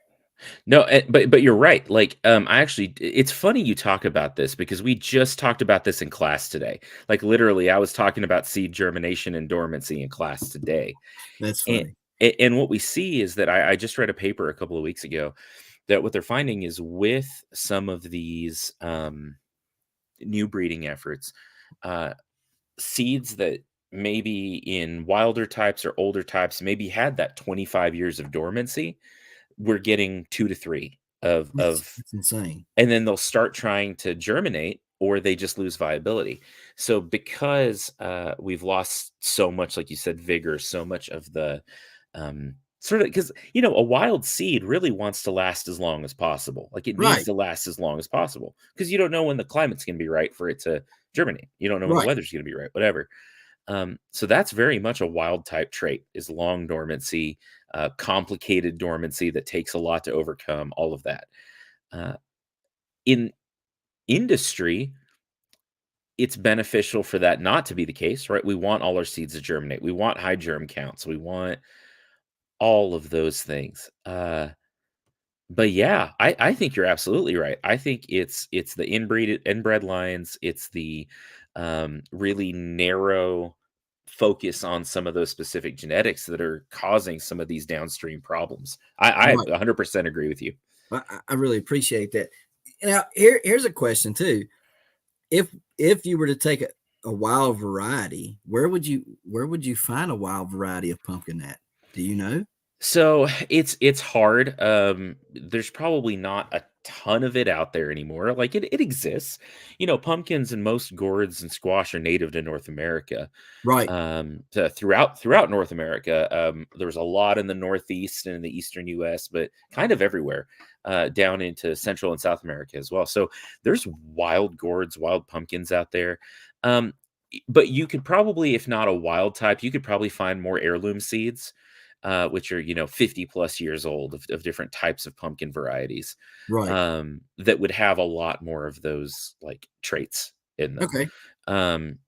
No, but you're right. Like, I actually, it's funny you talk about this because we just talked about this in class today. Like, literally, I was talking about seed germination and dormancy in class today. That's And funny. and what we see is that I just read a paper a couple of weeks ago that what they're finding is with some of these new breeding efforts, uh, seeds that maybe in wilder types or older types maybe had that 25 years of dormancy, we're getting 2 to 3 of That's insane. and then they'll start trying to germinate or they just lose viability. So because we've lost so much, like you said, vigor, so much of the sort of, because a wild seed really wants to last as long as possible. Like it needs Right. to last as long as possible because you don't know when the climate's going to be right for it to germinate. You don't know when the Right. weather's going to be right, whatever. So that's very much a wild type trait, is long dormancy, complicated dormancy that takes a lot to overcome, all of that. Uh, in industry, it's beneficial for that not to be the case, right? We want all our seeds to germinate. We want high germ counts. We want all of those things. But yeah, I think you're absolutely right. I think it's the inbred lines. It's the really narrow focus on some of those specific genetics that are causing some of these downstream problems. I Right. 100% agree with you. I really appreciate that. Now, here's a question too. If you were to take a wild variety, where would you find a wild variety of pumpkin at? Do you know? So it's hard. There's probably not a ton of it out there anymore. Like it exists. Pumpkins and most gourds and squash are native to North America. Right. Throughout North America. There's a lot in the Northeast and in the Eastern U.S., but kind of everywhere, down into Central and South America as well. So there's wild gourds, wild pumpkins out there. But you could probably, if not a wild type, you could probably find more heirloom seeds, which are 50 plus years old, of different types of pumpkin varieties, Right. that would have a lot more of those like traits in them. Okay. Um,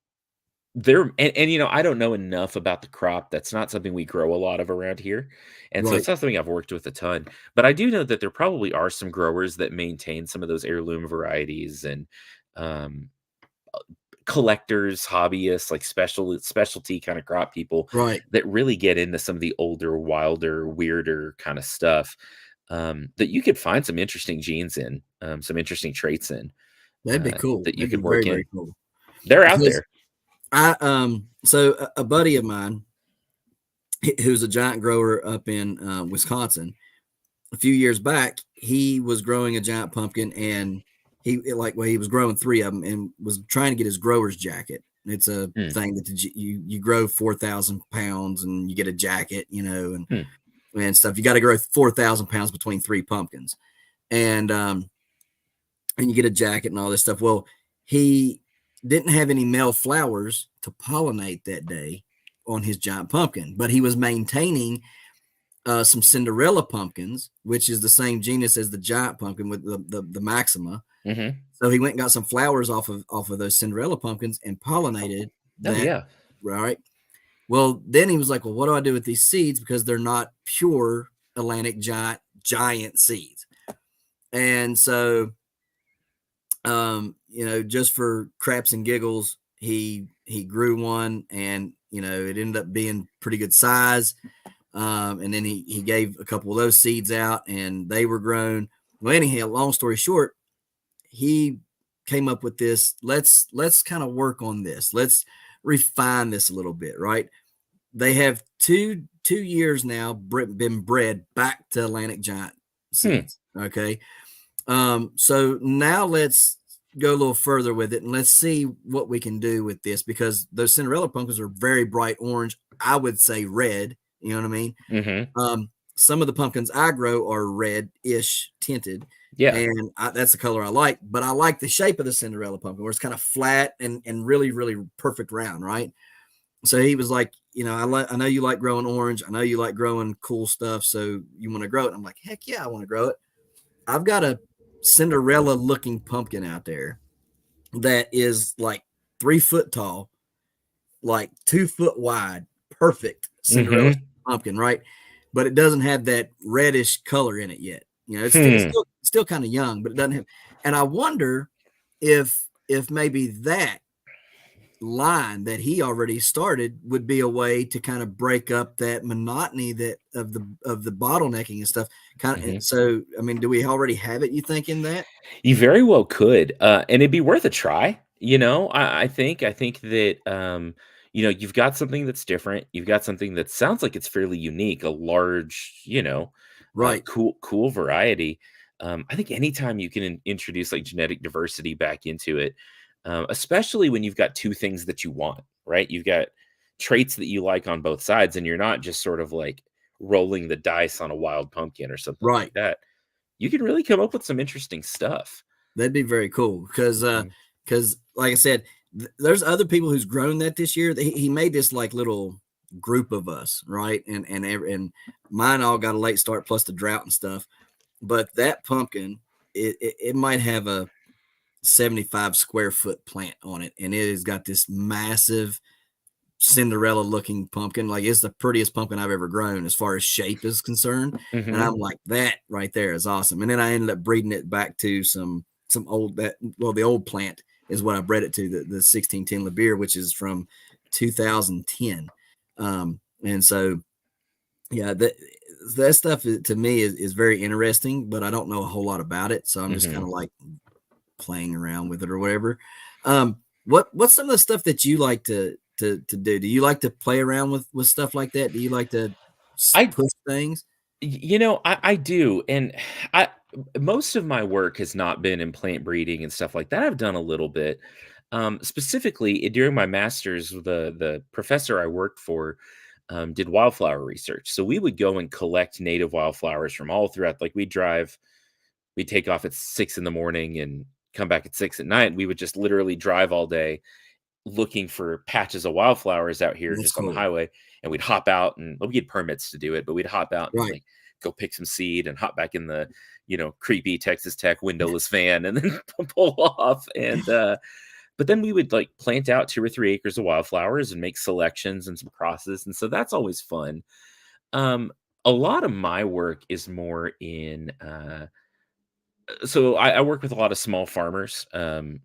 there and I don't know enough about the crop. That's not something we grow a lot of around here, and so Right. it's not something I've worked with a ton. But I do know that there probably are some growers that maintain some of those heirloom varieties, and um, collectors, hobbyists, like specialty kind of crop people Right. that really get into some of the older, wilder, weirder kind of stuff, that you could find some interesting genes in, some interesting traits in, That'd be cool. that you That'd be could very, work very in. cool. They're out Because there. so a buddy of mine who's a giant grower up in Wisconsin, a few years back, he was growing a giant pumpkin, and he was growing three of them and was trying to get his grower's jacket. It's a Hmm, thing that you grow 4,000 pounds and you get a jacket, you know, hmm, and stuff. You got to grow 4,000 pounds between three pumpkins, and and you get a jacket and all this stuff. Well, he didn't have any male flowers to pollinate that day on his giant pumpkin, but he was maintaining some Cinderella pumpkins, which is the same genus as the giant pumpkin with the maxima. hmm. So he went and got some flowers off of those Cinderella pumpkins and pollinated Oh that. yeah. Right. Well, then he was like, "Well, what do I do with these seeds because they're not pure Atlantic giant seeds?" And so, just for craps and giggles, he grew one, and it ended up being pretty good size. And then he gave a couple of those seeds out, and they were grown. Well, anyhow, long story short, he came up with this. Let's kind of work on this. Let's refine this a little bit, right? They have two years now been bred back to Atlantic Giant Hmm. seeds. Okay, so now let's go a little further with it, and let's see what we can do with this, because those Cinderella pumpkins are very bright orange. I would say red. You know what I mean? Mm-hmm. Some of the pumpkins I grow are red-ish tinted, Yeah. and that's the color I like. But I like the shape of the Cinderella pumpkin, where it's kind of flat and really, really perfect round, right? So he was like, I know you like growing orange. I know you like growing cool stuff. So you want to grow it? I'm like, heck yeah, I want to grow it. I've got a Cinderella looking pumpkin out there that is like 3 foot tall, like 2 foot wide, perfect Cinderella Mm-hmm. pumpkin, right? But it doesn't have that reddish color in it yet. It's Hmm. still kind of young, but it doesn't have. And I wonder if maybe that line that he already started would be a way to kind of break up that monotony that of the bottlenecking and stuff. Mm-hmm. So, I mean, do we already have it? You think in that? You very well could, and it'd be worth a try. I think that you've got something that's different. You've got something that sounds like it's fairly unique, a large, Right, cool variety. I think anytime you can introduce like genetic diversity back into it, especially when you've got two things that you want, right? You've got traits that you like on both sides, and you're not just sort of like rolling the dice on a wild pumpkin or something like right. that. You can really come up with some interesting stuff. That'd be very cool, because Mhm, like I said, there's other people who's grown that this year. He made this like little group of us, right? And mine all got a late start, plus the drought and stuff. But that pumpkin, it might have a 75 square foot plant on it, and it has got this massive Cinderella looking pumpkin. Like, it's the prettiest pumpkin I've ever grown as far as shape is concerned. And mhm, I'm like, that right there is awesome. And then I ended up breeding it back to some old the old plant is what I bred it to, the 1610 LeBeer, which is from 2010. And so yeah, that stuff to me is very interesting, but I don't know a whole lot about it. So I'm just kind mhm. of like playing around with it or whatever. What's some of the stuff that you like to do? Do you like to play around with stuff like that? Do you like to I push things? I do, and I most of my work has not been in plant breeding and stuff like that. I've done a little bit. Specifically, during my master's, the professor I worked for did wildflower research. So we would go and collect native wildflowers from all throughout. Like we'd take off at 6 in the morning and come back at 6 at night. We would just literally drive all day looking for patches of wildflowers out here That's just on the cool. highway, and we'd hop out, and well, we had permits to do it, but we'd hop out and Right. like go pick some seed and hop back in the creepy Texas Tech windowless van and then pull off. And but then we would like plant out 2 or 3 acres of wildflowers and make selections and some crosses, and so that's always fun. A lot of my work is more in so I work with a lot of small farmers,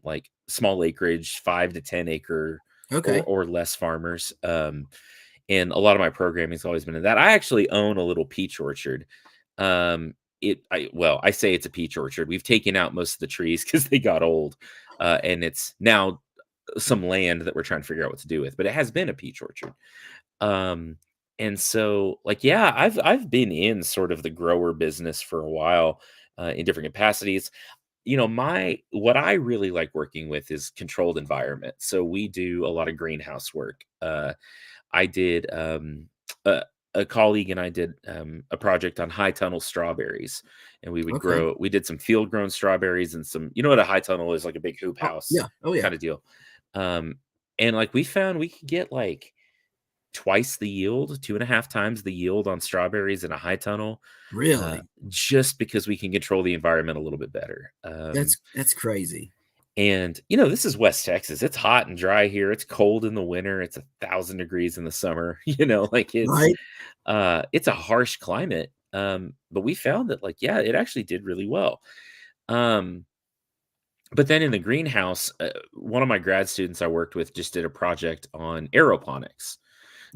like small acreage, 5 to 10 acre Okay. or less farmers. And a lot of my programming has always been in that. I actually own a little peach orchard. I say it's a peach orchard. We've taken out most of the trees because they got old, and it's now some land that we're trying to figure out what to do with. But it has been a peach orchard. Um, and so, like, yeah, I've been in sort of the grower business for a while, in different capacities. My what I really like working with is controlled environment. So we do a lot of greenhouse work. I did a, a colleague and I did a project on high tunnel strawberries, and Okay. we did some field grown strawberries and some, what a high tunnel is, like a big hoop Oh, house yeah. Oh, yeah. kind of deal. Um, and like we found we could get like twice the yield, 2.5 times the yield on strawberries in a high tunnel, uh, Really? just because we can control the environment a little bit better. That's crazy. And this is West Texas. It's hot and dry here. It's cold in the winter. It's 1,000 degrees in the summer. Like Right? it's a harsh climate. But we found that, like, yeah, it actually did really well. Um, but then in the greenhouse, one of my grad students I worked with just did a project on aeroponics.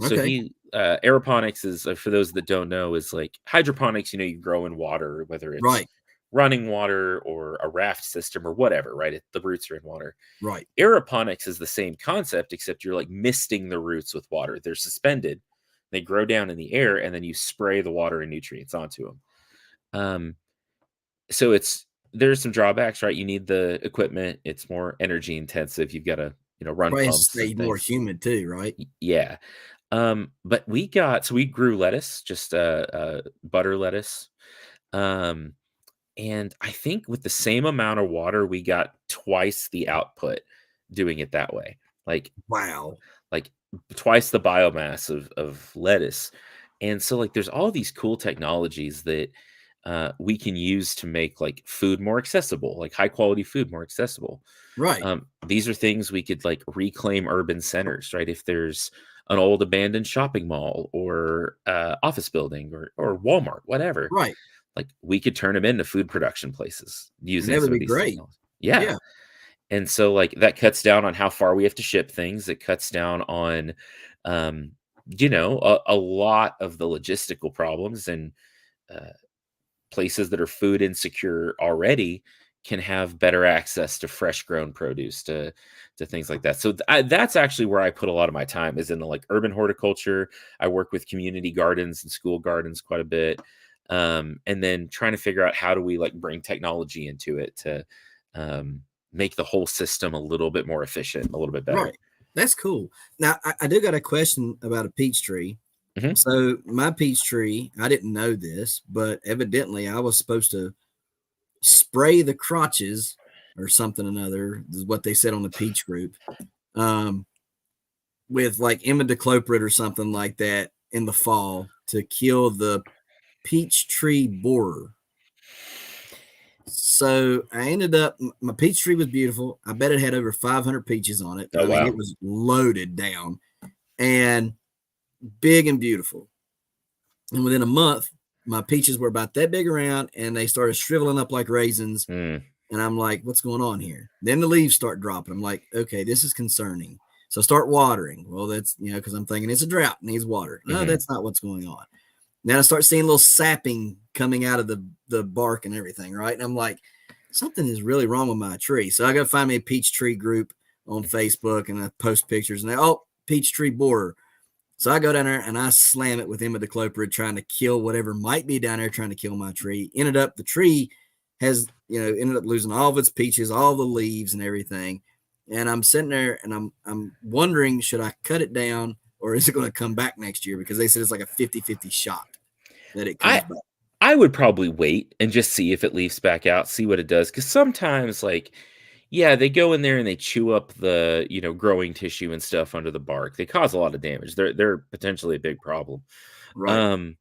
So Okay. he aeroponics is for those that don't know is like hydroponics. You know, you grow in water, whether it's Right. running water or a raft system or whatever. Right, the roots are in water. Right. Aeroponics is the same concept, except you're like misting the roots with water. They're suspended, they grow down in the air, and then you spray the water and nutrients onto them. Um, so there's some drawbacks, right? You need the equipment. It's more energy intensive. You've got to run Probably has to pumps stay and more things. humid too, right? Yeah. But we grew lettuce, just butter lettuce. Um, and I think with the same amount of water, we got twice the output doing it that way. Like Wow. like twice the biomass of lettuce. And so like there's all these cool technologies that we can use to make like food more accessible, like high quality food more accessible. Right. These are things we could like reclaim urban centers, right? If there's an old abandoned shopping mall or office building or Walmart, whatever, Right. like we could turn them into food production places And using that would some of be these great. technologies. Yeah. Yeah. And so like that cuts down on how far we have to ship things. It cuts down on, um, a lot of the logistical problems and uh, places that are food insecure already can have better access to fresh grown produce to things like that. So that's actually where I put a lot of my time is in the like urban horticulture. I work with community gardens and school gardens quite a bit. And then trying to figure out how do we like bring technology into it to make the whole system a little bit more efficient, a little bit better. Right. That's cool. Now, I do got a question about a peach tree. Hmm. So, my peach tree, I didn't know this, but evidently I was supposed to spray the crotches or something another, is what they said on the peach group, um, with like imidacloprid or something like that in the fall to kill the peach tree borer. So I ended up, my peach tree was beautiful. I bet it had over 500 peaches on it. Oh I mean, it wow. was loaded down and big and beautiful. And within a month, my peaches were about that big around and they started shriveling up like raisins. Mm, And I'm like, what's going on here? Then the leaves start dropping. I'm like, okay, this is concerning. So I start watering. Well, that's, because I'm thinking it's a drought, needs water. No, hmm that's not what's going on. Then I start seeing a little sapping coming out of the bark and everything, right? And I'm like, something is really wrong with my tree. So I got to find me a peach tree group on Facebook and I post pictures and peach tree borer. So I go down there and I slam it with imidacloprid, trying to kill whatever might be down there trying to kill my tree. Ended up the tree has ended up losing all of its peaches, all the leaves and everything. And I'm sitting there and I'm wondering, should I cut it down or is it going to come back next year? Because they said it's like a 50-50 shot that it comes I back. I would probably wait and just see if it leaves back out, see what it does. Because sometimes, like, yeah, they go in there and they chew up the growing tissue and stuff under the bark. They cause a lot of damage. They're potentially a big problem. Right. Um,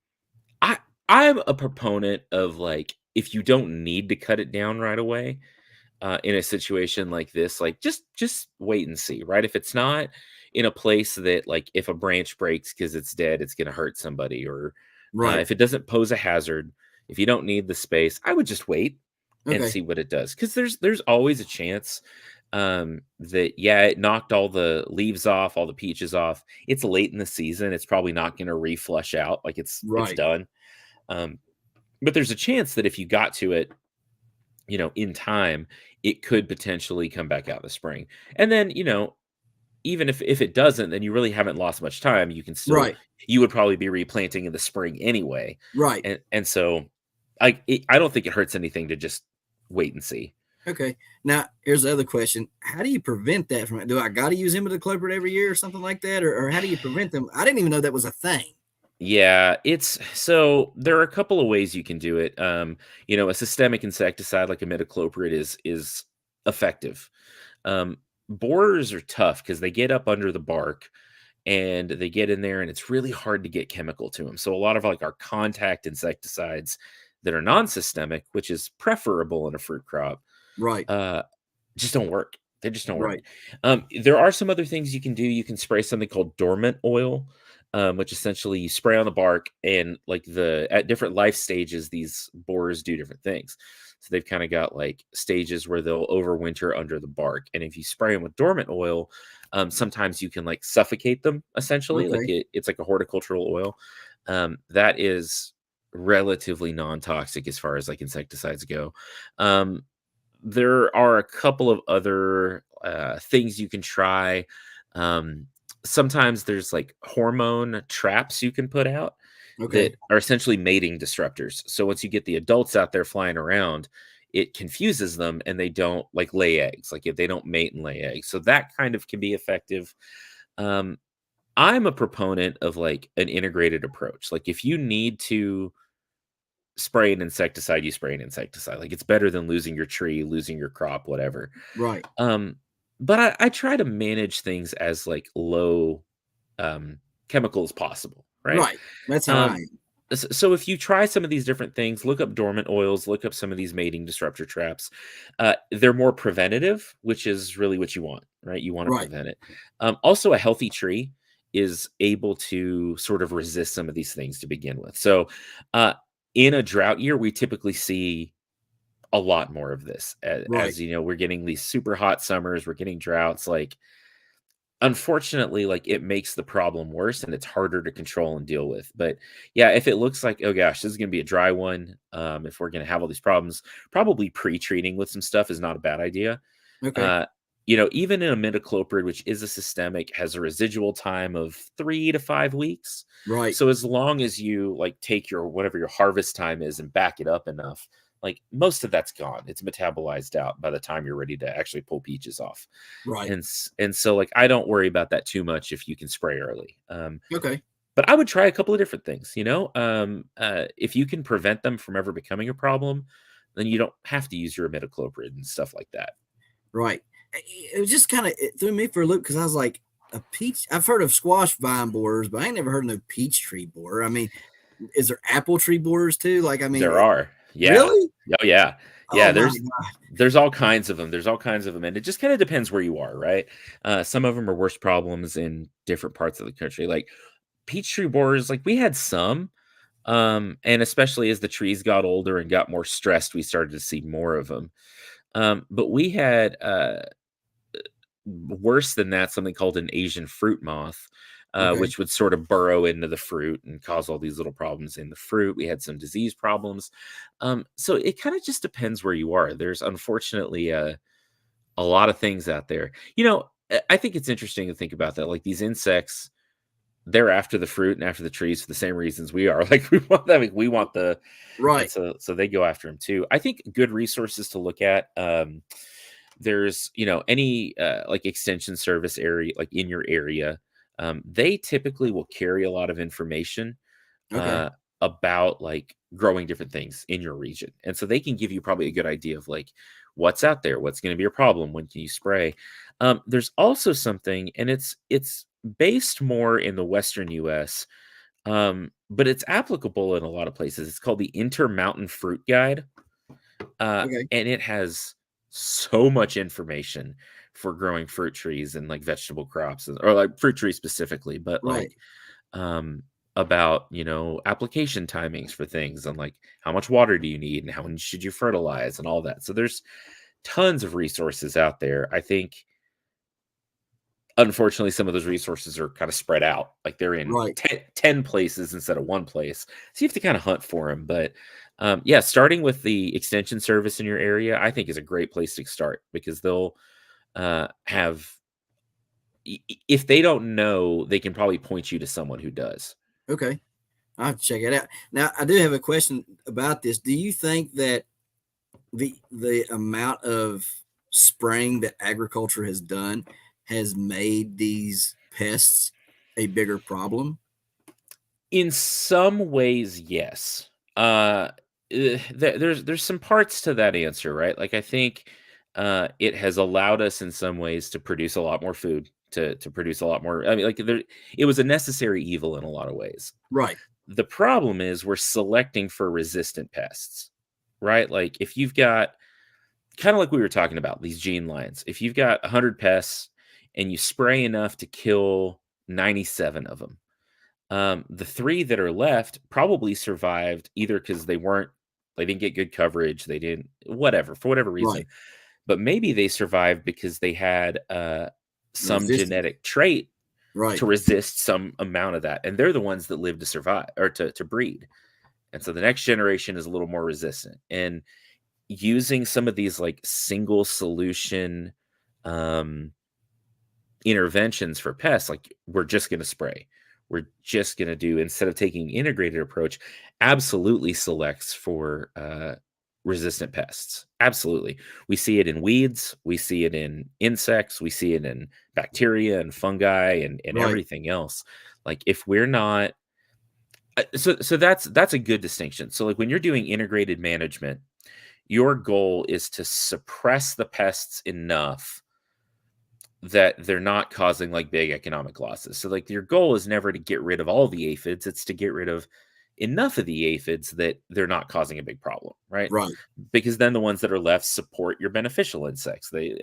I I'm a proponent of like if you don't need to cut it down right away, in a situation like this, like just wait and see, right? If it's not in a place that like if a branch breaks because it's dead, it's going to hurt somebody, or Right. if it doesn't pose a hazard, if you don't need the space, I would just wait and Okay. see what it does because there's always a chance that yeah it knocked all the leaves off, all the peaches off. It's late in the season, it's probably not going to reflush out, like it's Right. done. um but there's a chance that if you got to it in time, it could potentially come back out in the spring. And then, even if it doesn't, then you really haven't lost much time. You can still Right. you would probably be replanting in the spring anyway. Right. And so I don't think it hurts anything to just wait and see. Okay. Now, here's the other question. How do you prevent that from do I got to use imidacloprid every year or something like that? Or how do you prevent them? I didn't even know that was a thing. Yeah, it's so there are a couple of ways you can do it. A systemic insecticide like imidacloprid is effective. Um, borers are tough because they get up under the bark and they get in there and it's really hard to get chemical to them. So a lot of like our contact insecticides that are non-systemic, which is preferable in a fruit crop, Right. uh, just don't work. They just don't work. Right. There are some other things you can do. You can spray something called dormant oil. which essentially you spray on the bark, and like at different life stages, these borers do different things. So they've kind of got like stages where they'll overwinter under the bark, and if you spray them with dormant oil, sometimes you can like suffocate them. Essentially, like Okay. it's like a horticultural oil that is relatively non-toxic as far as like insecticides go. Um, there are a couple of other things you can try. Um, Sometimes there's like hormone traps you can put out Okay. that are essentially mating disruptors. So once you get the adults out there flying around, it confuses them and they don't like lay eggs. Like if they don't mate and lay eggs. So that kind of can be effective. Um, I'm a proponent of like an integrated approach. Like if you need to spray an insecticide, you spray an insecticide. Like it's better than losing your tree, losing your crop, whatever. Right. Um, but I try to manage things as like low um chemical as possible, right? Right. That's how I Um, am. so if you try some of these different things, look up dormant oils, look up some of these mating disruptor traps. They're more preventative, which is really what you want, right? You want to Right. prevent it. Also, a healthy tree is able to sort of resist some of these things to begin with. So, uh, in a drought year, we typically see a lot more of this. Right. As you know, we're getting these super hot summers, we're getting droughts. Like, unfortunately, like it makes the problem worse and it's harder to control and deal with. But yeah, if it looks like, oh gosh, this is going to be a dry one, if we're going to have all these problems, probably pre-treating with some stuff is not a bad idea. Okay. uh Even in a imidacloprid, which is a systemic, has a residual time of 3 to 5 weeks. Right. So as long as you like take your whatever your harvest time is and back it up enough, like most of that's gone, it's metabolized out by the time you're ready to actually pull peaches off. Right. And so like I don't worry about that too much if you can spray early. Okay. But I would try a couple of different things, if you can prevent them from ever becoming a problem, then you don't have to use your imidacloprid and stuff like that. Right. It was just kind of, it threw me for a loop because I was like, a peach. I've heard of squash vine borers, but I ain't never heard of no peach tree borer. I mean, is there apple tree borers too? Like, I mean, There are. Yeah. really? Oh, yeah. Oh Yeah, my God. there's all kinds of them. There's all kinds of them, and it just kinda depends where you are, right? Some of them are worse problems in different parts of the country. Like, peach tree borers, like, we had some, and especially as the trees got older and got more stressed, we started to see more of them. But we had, worse than that, something called an Asian fruit moth, Okay. which would sort of burrow into the fruit and cause all these little problems in the fruit. We had some disease problems. So it kind of just depends where you are. There's unfortunately a lot of things out there. I think it's interesting to think about that. Like these insects, they're after the fruit and after the trees for the same reasons we are. Like we want them, we want the, and Right. so they go after them too. I think good resources to look at. There's any like extension service area like in your area, they typically will carry a lot of information Okay. uh about like growing different things in your region, and so they can give you probably a good idea of like what's out there, what's going to be a problem, when can you spray. There's also something, and it's based more in the western US, but it's applicable in a lot of places. It's called the Intermountain Fruit Guide, Okay. and it has so much information for growing fruit trees and like vegetable crops, or like fruit trees specifically, but Right. like about application timings for things, and like how much water do you need and how much should you fertilize and all that. So there's tons of resources out there. I think unfortunately some of those resources are kind of spread out, like they're in Right. 10 places instead of one place, so you have to kind of hunt for them. But yeah, starting with the extension service in your area I think is a great place to start, because they'll have, if they don't know, they can probably point you to someone who does. Okay. I'll have to check it out. Now, I do have a question about this. Do you think that the amount of spraying that agriculture has done has made these pests a bigger problem? In some ways, yes. There's some parts to that answer, right? Like I think it has allowed us in some ways to produce a lot more food, to produce a lot more. I mean, like it was a necessary evil in a lot of ways. Right. The problem is we're selecting for resistant pests, right? Like if you've got, kind of like we were talking about these gene lines, if you've got 100 pests and you spray enough to kill 97 of them, The three that are left probably survived either because they didn't get good coverage, they didn't, whatever, for whatever Right. reason. But maybe they survived because they had some Resistance. genetic trait Right. to resist some amount of that, and they're the ones that live to survive or to breed. And so the next generation is a little more resistant. And using some of these like single solution um, interventions for pests, like we're just going to spray. We're just going to do, instead of taking integrated approach, absolutely selects for resistant pests. Absolutely. We see it in weeds. We see it in insects. We see it in bacteria and fungi and Right. everything else. Like if we're not, so that's a good distinction. So like when you're doing integrated management, your goal is to suppress the pests enough that they're not causing like big economic losses. So like your goal is never to get rid of all the aphids, it's to get rid of enough of the aphids that they're not causing a big problem, right? Right. Because then the ones that are left support your beneficial insects, they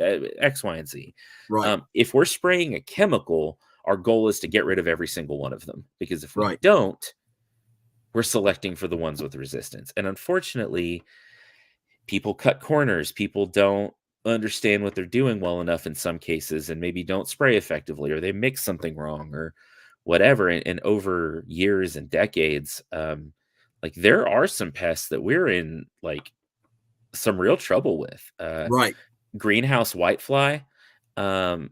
X, Y, and Z. Right. If we're spraying a chemical, our goal is to get rid of every single one of them, because if we Right. don't, we're selecting for the ones with resistance. And unfortunately, people cut corners. People don't understand what they're doing well enough in some cases, and maybe don't spray effectively, or they mix something wrong or whatever. And over years and decades, like there are some pests that we're in like some real trouble with. Right. Greenhouse whitefly, um,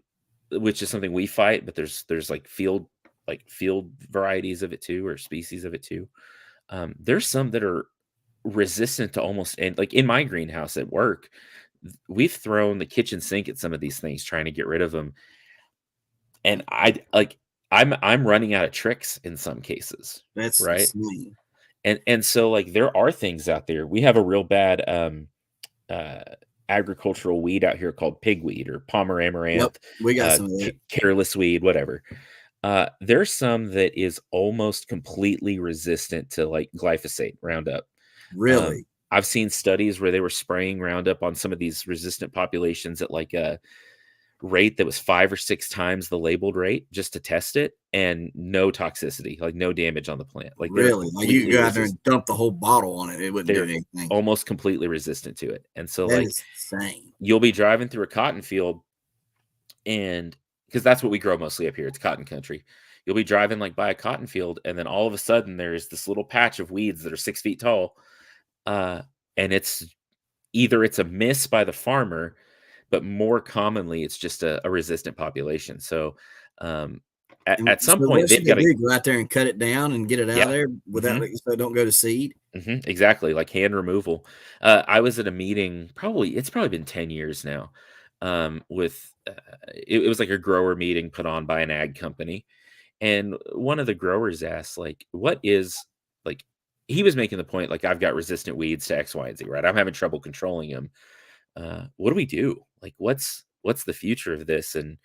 which is something we fight, but there's like field varieties of it too, or species of it too. There's some that are resistant to almost, and like in my greenhouse at work, we've thrown the kitchen sink at some of these things trying to get rid of them. And I'm running out of tricks in some cases, That's right? insane. And so like there are things out there. We have a real bad uh agricultural weed out here called pigweed or Palmer Yep. amaranth, We got some of that. careless weed, whatever. There's some that is almost completely resistant to like glyphosate, Roundup. Really. I've seen studies where they were spraying Roundup on some of these resistant populations at like a rate that was 5 or 6 times the labeled rate just to test it, and no toxicity, like no damage on the plant. Like they're Really. Like you completely go out there resistant. and dump the whole bottle on it. It wouldn't do They're anything. almost completely resistant to it. And so That like is insane. you'll be driving through a cotton field, and because that's what we grow mostly up here, it's cotton country. You'll be driving like by a cotton field, and then all of a sudden there's this little patch of weeds that are 6 feet tall. Uh, and it's either it's a miss by the farmer, but more commonly it's just a resistant population. So um, And at so some point what they've should they got to, do? Go out there and cut it down and get it out of yeah, there without hmm it so it don't go to seed? exactly, like hand removal. I was at a meeting, it's probably been 10 years now, with it was like a grower meeting put on by an ag company. And one of the growers asked, like, what is like, he was making the point, like, I've got resistant weeds to X, Y, and Z, right? I'm having trouble controlling them. What do we do? Like, what's the future of this? And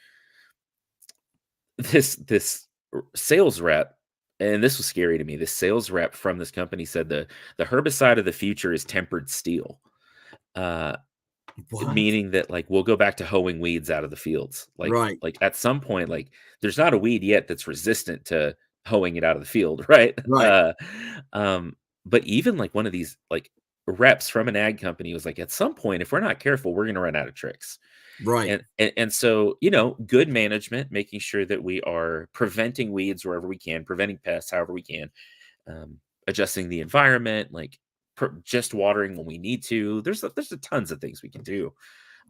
this sales rep, and this was scary to me. This sales rep from this company said the herbicide of the future is tempered steel. Uh, What? Meaning that like we'll go back to hoeing weeds out of the fields. Right. Like at some point, like there's not a weed yet that's resistant to hoeing it out of the field, right? Right. Um, but even like one of these like reps from an ag company was like, at some point, if we're not careful, we're gonna run out of tricks. Right. And so, you know, good management, making sure that we are preventing weeds wherever we can, preventing pests however we can, adjusting the environment, like just watering when we need to. There's a tons of things we can do.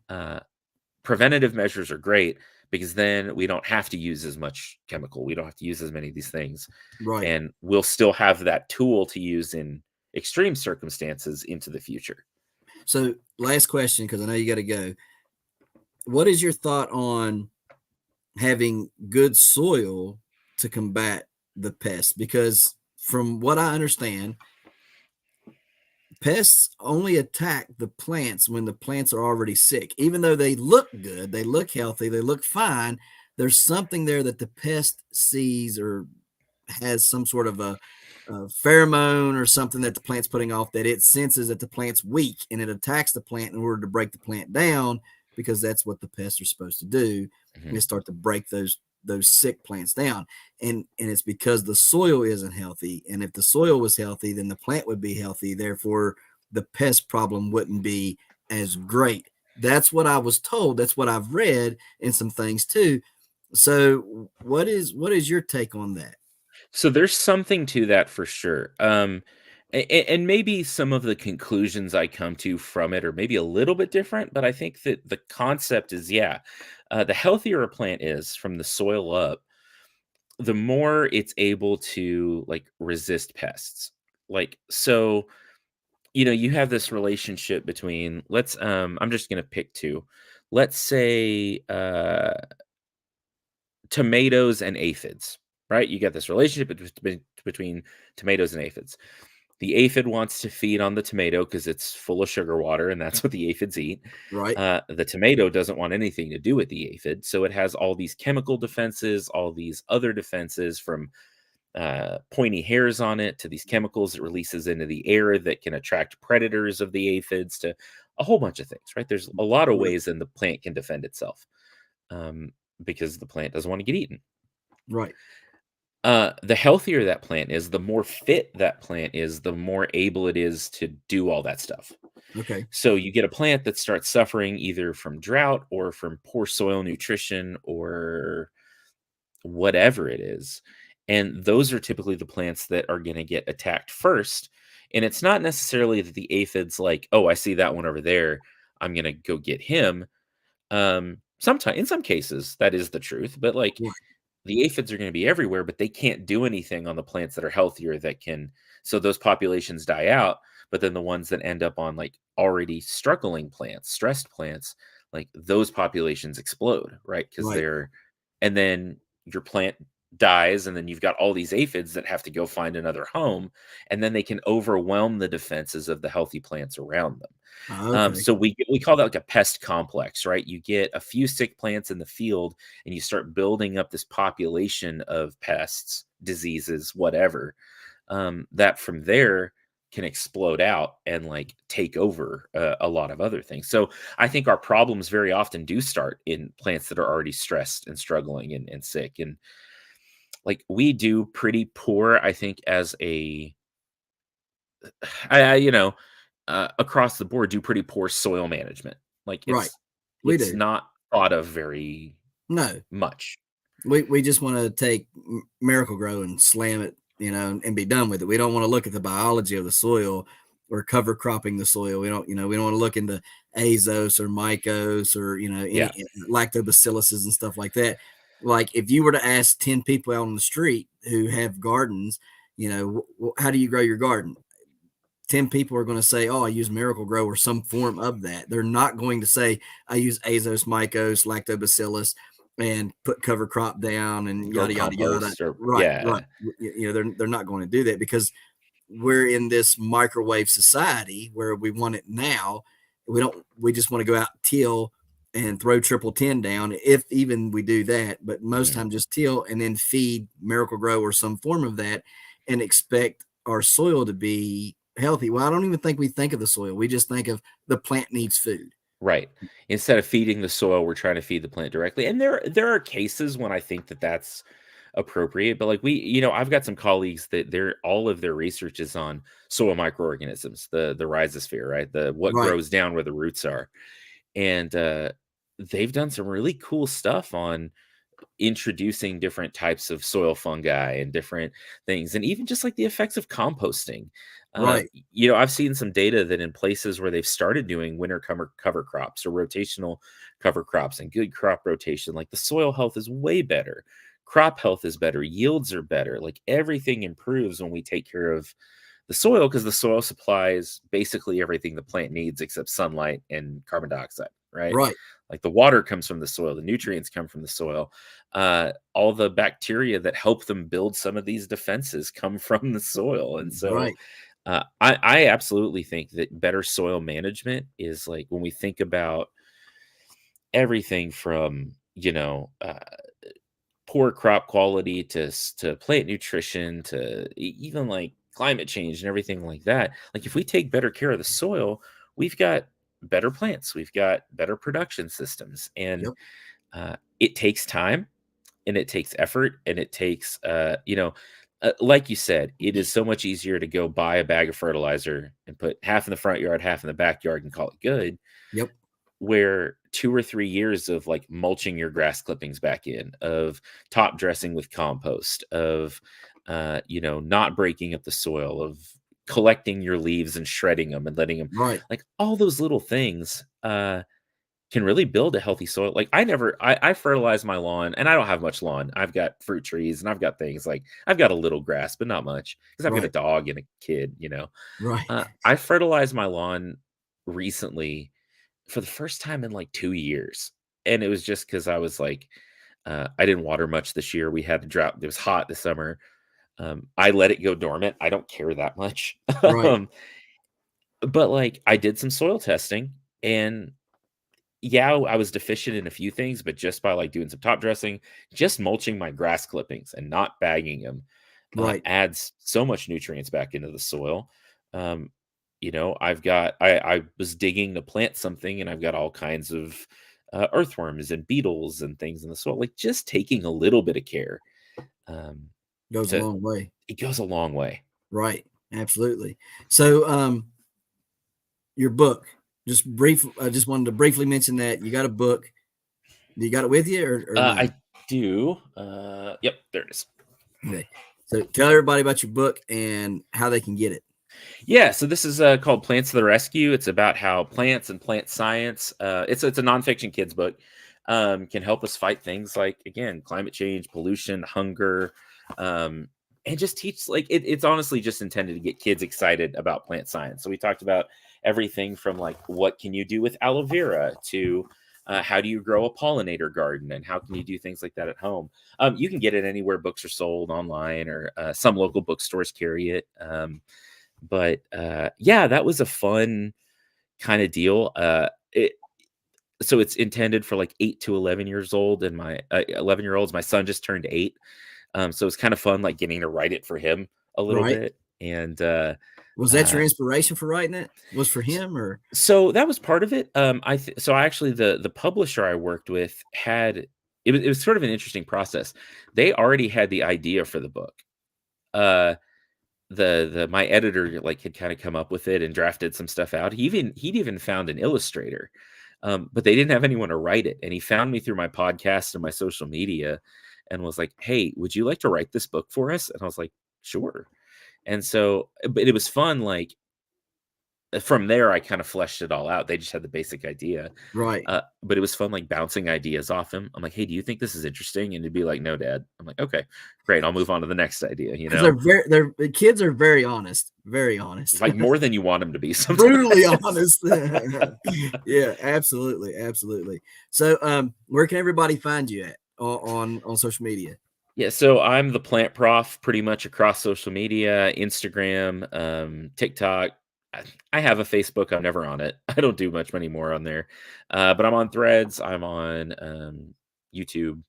Uh, Preventative measures are great because then we don't have to use as much chemical. We don't have to use as many of these things, Right. and we'll still have that tool to use in extreme circumstances into the future. So last question, because I know you got to go. What is your thought on having good soil to combat the pests? Because from what I understand, pests only attack the plants when the plants are already sick. Even though they look good, they look healthy, they look fine, there's something there that the pest sees or has some sort of a pheromone or something that the plant's putting off, that it senses that the plant's weak and it attacks the plant in order to break the plant down, because that's what the pests are supposed to do, Mhm. is start to break those sick plants down. And it's because the soil isn't healthy. And if the soil was healthy, then the plant would be healthy. Therefore, the pest problem wouldn't be as great. That's what I was told. That's what I've read in some things too. So what is your take on that? So there's something to that for sure. And maybe some of the conclusions I come to from it are maybe a little bit different, but I think that the concept is, yeah, the healthier a plant is from the soil up, the more it's able to like resist pests. Like, so, you have this relationship between, I'm just going to pick two. Let's say, tomatoes and aphids, right? You get this relationship between tomatoes and aphids. The aphid wants to feed on the tomato because it's full of sugar water, and that's what the aphids eat. Right. The tomato doesn't want anything to do with the aphid, so it has all these chemical defenses, all these other defenses, from pointy hairs on it to these chemicals it releases into the air that can attract predators of the aphids, to a whole bunch of things, right? There's a lot of Right. ways in the plant can defend itself, um, because the plant doesn't want to get eaten. Right. The healthier that plant is, the more fit that plant is, the more able it is to do all that stuff. Okay. So you get a plant that starts suffering either from drought or from poor soil nutrition or whatever it is. And those are typically the plants that are going to get attacked first. And it's not necessarily that the aphids like, oh, I see that one over there, I'm going to go get him. Sometimes, in some cases, that is the truth, but like, Right. the aphids are going to be everywhere, but they can't do anything on the plants that are healthier that can. So those populations die out, but then the ones that end up on like already struggling plants, stressed plants, like those populations explode, right? Because Right. and then your plant dies, and then you've got all these aphids that have to go find another home, and then they can overwhelm the defenses of the healthy plants around them. Okay. So we call that like a pest complex, right? You get a few sick plants in the field, and you start building up this population of pests, diseases, whatever. That from there can explode out and like take over a lot of other things. So I think our problems very often do start in plants that are already stressed and struggling and sick. And like we do pretty poor, I think, as a across the board do pretty poor soil management. Like Right. We it's do. not thought of very No. much. We just want to take Miracle Grow and slam it, and be done with it. We don't want to look at the biology of the soil or cover cropping the soil. We don't want to look into azos or mycos or Yeah. any lactobacilluses and stuff like that. Like if you were to ask 10 people out on the street who have gardens, how do you grow your garden? 10 people are going to say, oh, I use Miracle Grow or some form of that. They're not going to say, I use azos, mycos, lactobacillus, and put cover crop down and Or yada, yada, yada. compost or Right, right. yeah. They're not going to do that because we're in this microwave society where we want it now. We just want to go out, till, and throw triple 10 down, if even we do that. But most Mhm. time just till and then feed Miracle Grow or some form of that and expect our soil to be healthy. Well, I don't even think we think of the soil. We just think of the plant needs food. Right. Instead of feeding the soil, we're trying to feed the plant directly. And there are cases when I think that that's appropriate, but like I've got some colleagues that all of their research is on soil microorganisms, the rhizosphere, right? The what Right, grows down where the roots are. And they've done some really cool stuff on introducing different types of soil fungi and different things, and even just like the effects of composting. right, I've seen some data that in places where they've started doing winter cover crops or rotational cover crops and good crop rotation, like the soil health is way better, crop health is better, yields are better, like everything improves when we take care of the soil, because the soil supplies basically everything the plant needs except sunlight and carbon dioxide, right? right, Like the water comes from the soil, the nutrients come from the soil. All the bacteria that help them build some of these defenses come from the soil. And so right, I absolutely think that better soil management is like when we think about everything from, poor crop quality to plant nutrition to even like climate change and everything like that. Like if we take better care of the soil, we've got better plants, we've got better production systems, and yep, it takes time. and it takes effort, and it takes, like you said, it is so much easier to go buy a bag of fertilizer and put half in the front yard, half in the backyard, and call it good. Yep. Where 2 or 3 years of like mulching your grass clippings back in, of top dressing with compost, of not breaking up the soil, of collecting your leaves and shredding them and letting them, Right. like all those little things can really build a healthy soil. Like I fertilize my lawn, and I don't have much lawn. I've got fruit trees and I've got things like I've got a little grass, but not much because I've got a Right. dog and a kid. Right. I fertilized my lawn recently for the first time in like 2 years, and it was just because I was like, I didn't water much this year. We had a drought. It was hot this summer. I let it go dormant. I don't care that much. Right. But like I did some soil testing, and yeah, I was deficient in a few things, but just by like doing some top dressing, just mulching my grass clippings and not bagging them Right. adds so much nutrients back into the soil. Um, I was digging to plant something, and I've got all kinds of earthworms and beetles and things in the soil. Like just taking a little bit of care, um, Goes a to long way. it goes a long way. Right. Absolutely. So, your book, just brief. I just wanted to briefly mention that you got a book. You got it with you or no? I do. Yep, there it is. Okay. So tell everybody about your book and how they can get it. Yeah, so this is called Plants to the Rescue. It's about how plants and plant science, it's a nonfiction kids book, can help us fight things like, again, climate change, pollution, hunger, and just teach, like, it's honestly just intended to get kids excited about plant science. So we talked about everything from like, what can you do with aloe vera to how do you grow a pollinator garden, and how can you do things like that at home. You can get it anywhere books are sold, online, or some local bookstores carry it. But yeah, that was a fun kind of deal. So it's intended for like 8 to 11 years old, and my 11-year-olds, my son just turned 8. So it's kind of fun, like getting to write it for him a little Right. bit. And Was that your inspiration for writing it? Was for him or? so that was part of it. I actually, the publisher I worked with had, it was sort of an interesting process. They already had the idea for the book. The my editor like had kind of come up with it and drafted some stuff out. He'd even found an illustrator, but they didn't have anyone to write it. And he found me through my podcast and my social media, and was like, "Hey, would you like to write this book for us?" And I was like, "Sure." And so, but it was fun. Like from there, I kind of fleshed it all out. They just had the basic idea, Right. but it was fun, like bouncing ideas off him. I'm like, "Hey, do you think this is interesting?" And he'd be like, "No, Dad." I'm like, "Okay, great. I'll move on to the next idea." Because the kids are very honest, Like more than you want them to be sometimes. brutally honest. Yeah, absolutely, absolutely. So, where can everybody find you at on social media? Yeah, so I'm the plant prof pretty much across social media, Instagram, TikTok. I have a Facebook. I'm never on it. I don't do much anymore on there. But I'm on Threads. I'm on YouTube.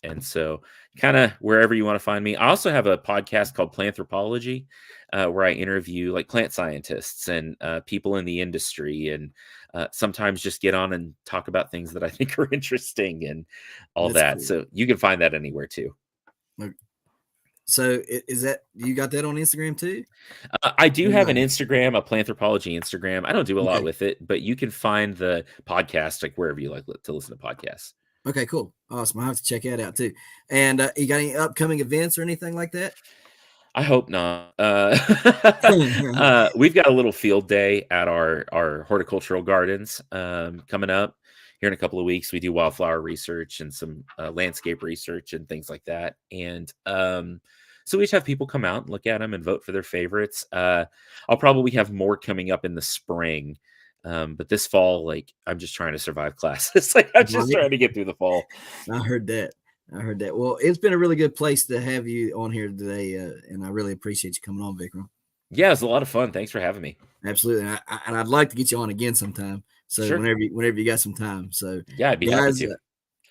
And so kind of wherever you want to find me. I also have a podcast called Planthropology, where I interview like plant scientists and people in the industry, and sometimes just get on and talk about things that I think are interesting and all That's that. cool. So you can find that anywhere too. So is that you got that on Instagram too? I do have an Nice. Instagram, a Planthropology Instagram. I don't do a lot Okay. with it, but you can find the podcast like wherever you like to listen to podcasts. Okay, cool. Awesome. I'll have to check that out too. And you got any upcoming events or anything like that? I hope not. We've got a little field day at our horticultural gardens coming up here in a couple of weeks. We do wildflower research and some landscape research and things like that. And so we just have people come out and look at them and vote for their favorites. I'll probably have more coming up in the spring. But this fall, like I'm just trying to survive classes. Like I'm just Right. trying to get through the fall. I heard that. Well, it's been a really good place to have you on here today, and I really appreciate you coming on, Vikram. Yeah, it was a lot of fun. Thanks for having me. Absolutely, and I'd like to get you on again sometime. So Sure. whenever you got some time. So Yeah, I'd be happy guys,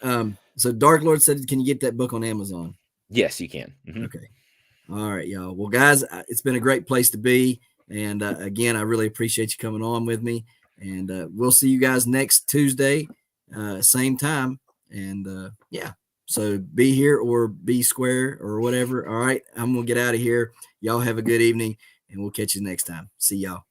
to. so Dark Lord said, can you get that book on Amazon? Yes, you can. Mhm. Okay. All right, y'all. Well, guys, it's been a great place to be, and again, I really appreciate you coming on with me. And we'll see you guys next Tuesday, same time. And yeah. So be here or be square or whatever. All right. I'm going to get out of here. Y'all have a good evening, and we'll catch you next time. See y'all.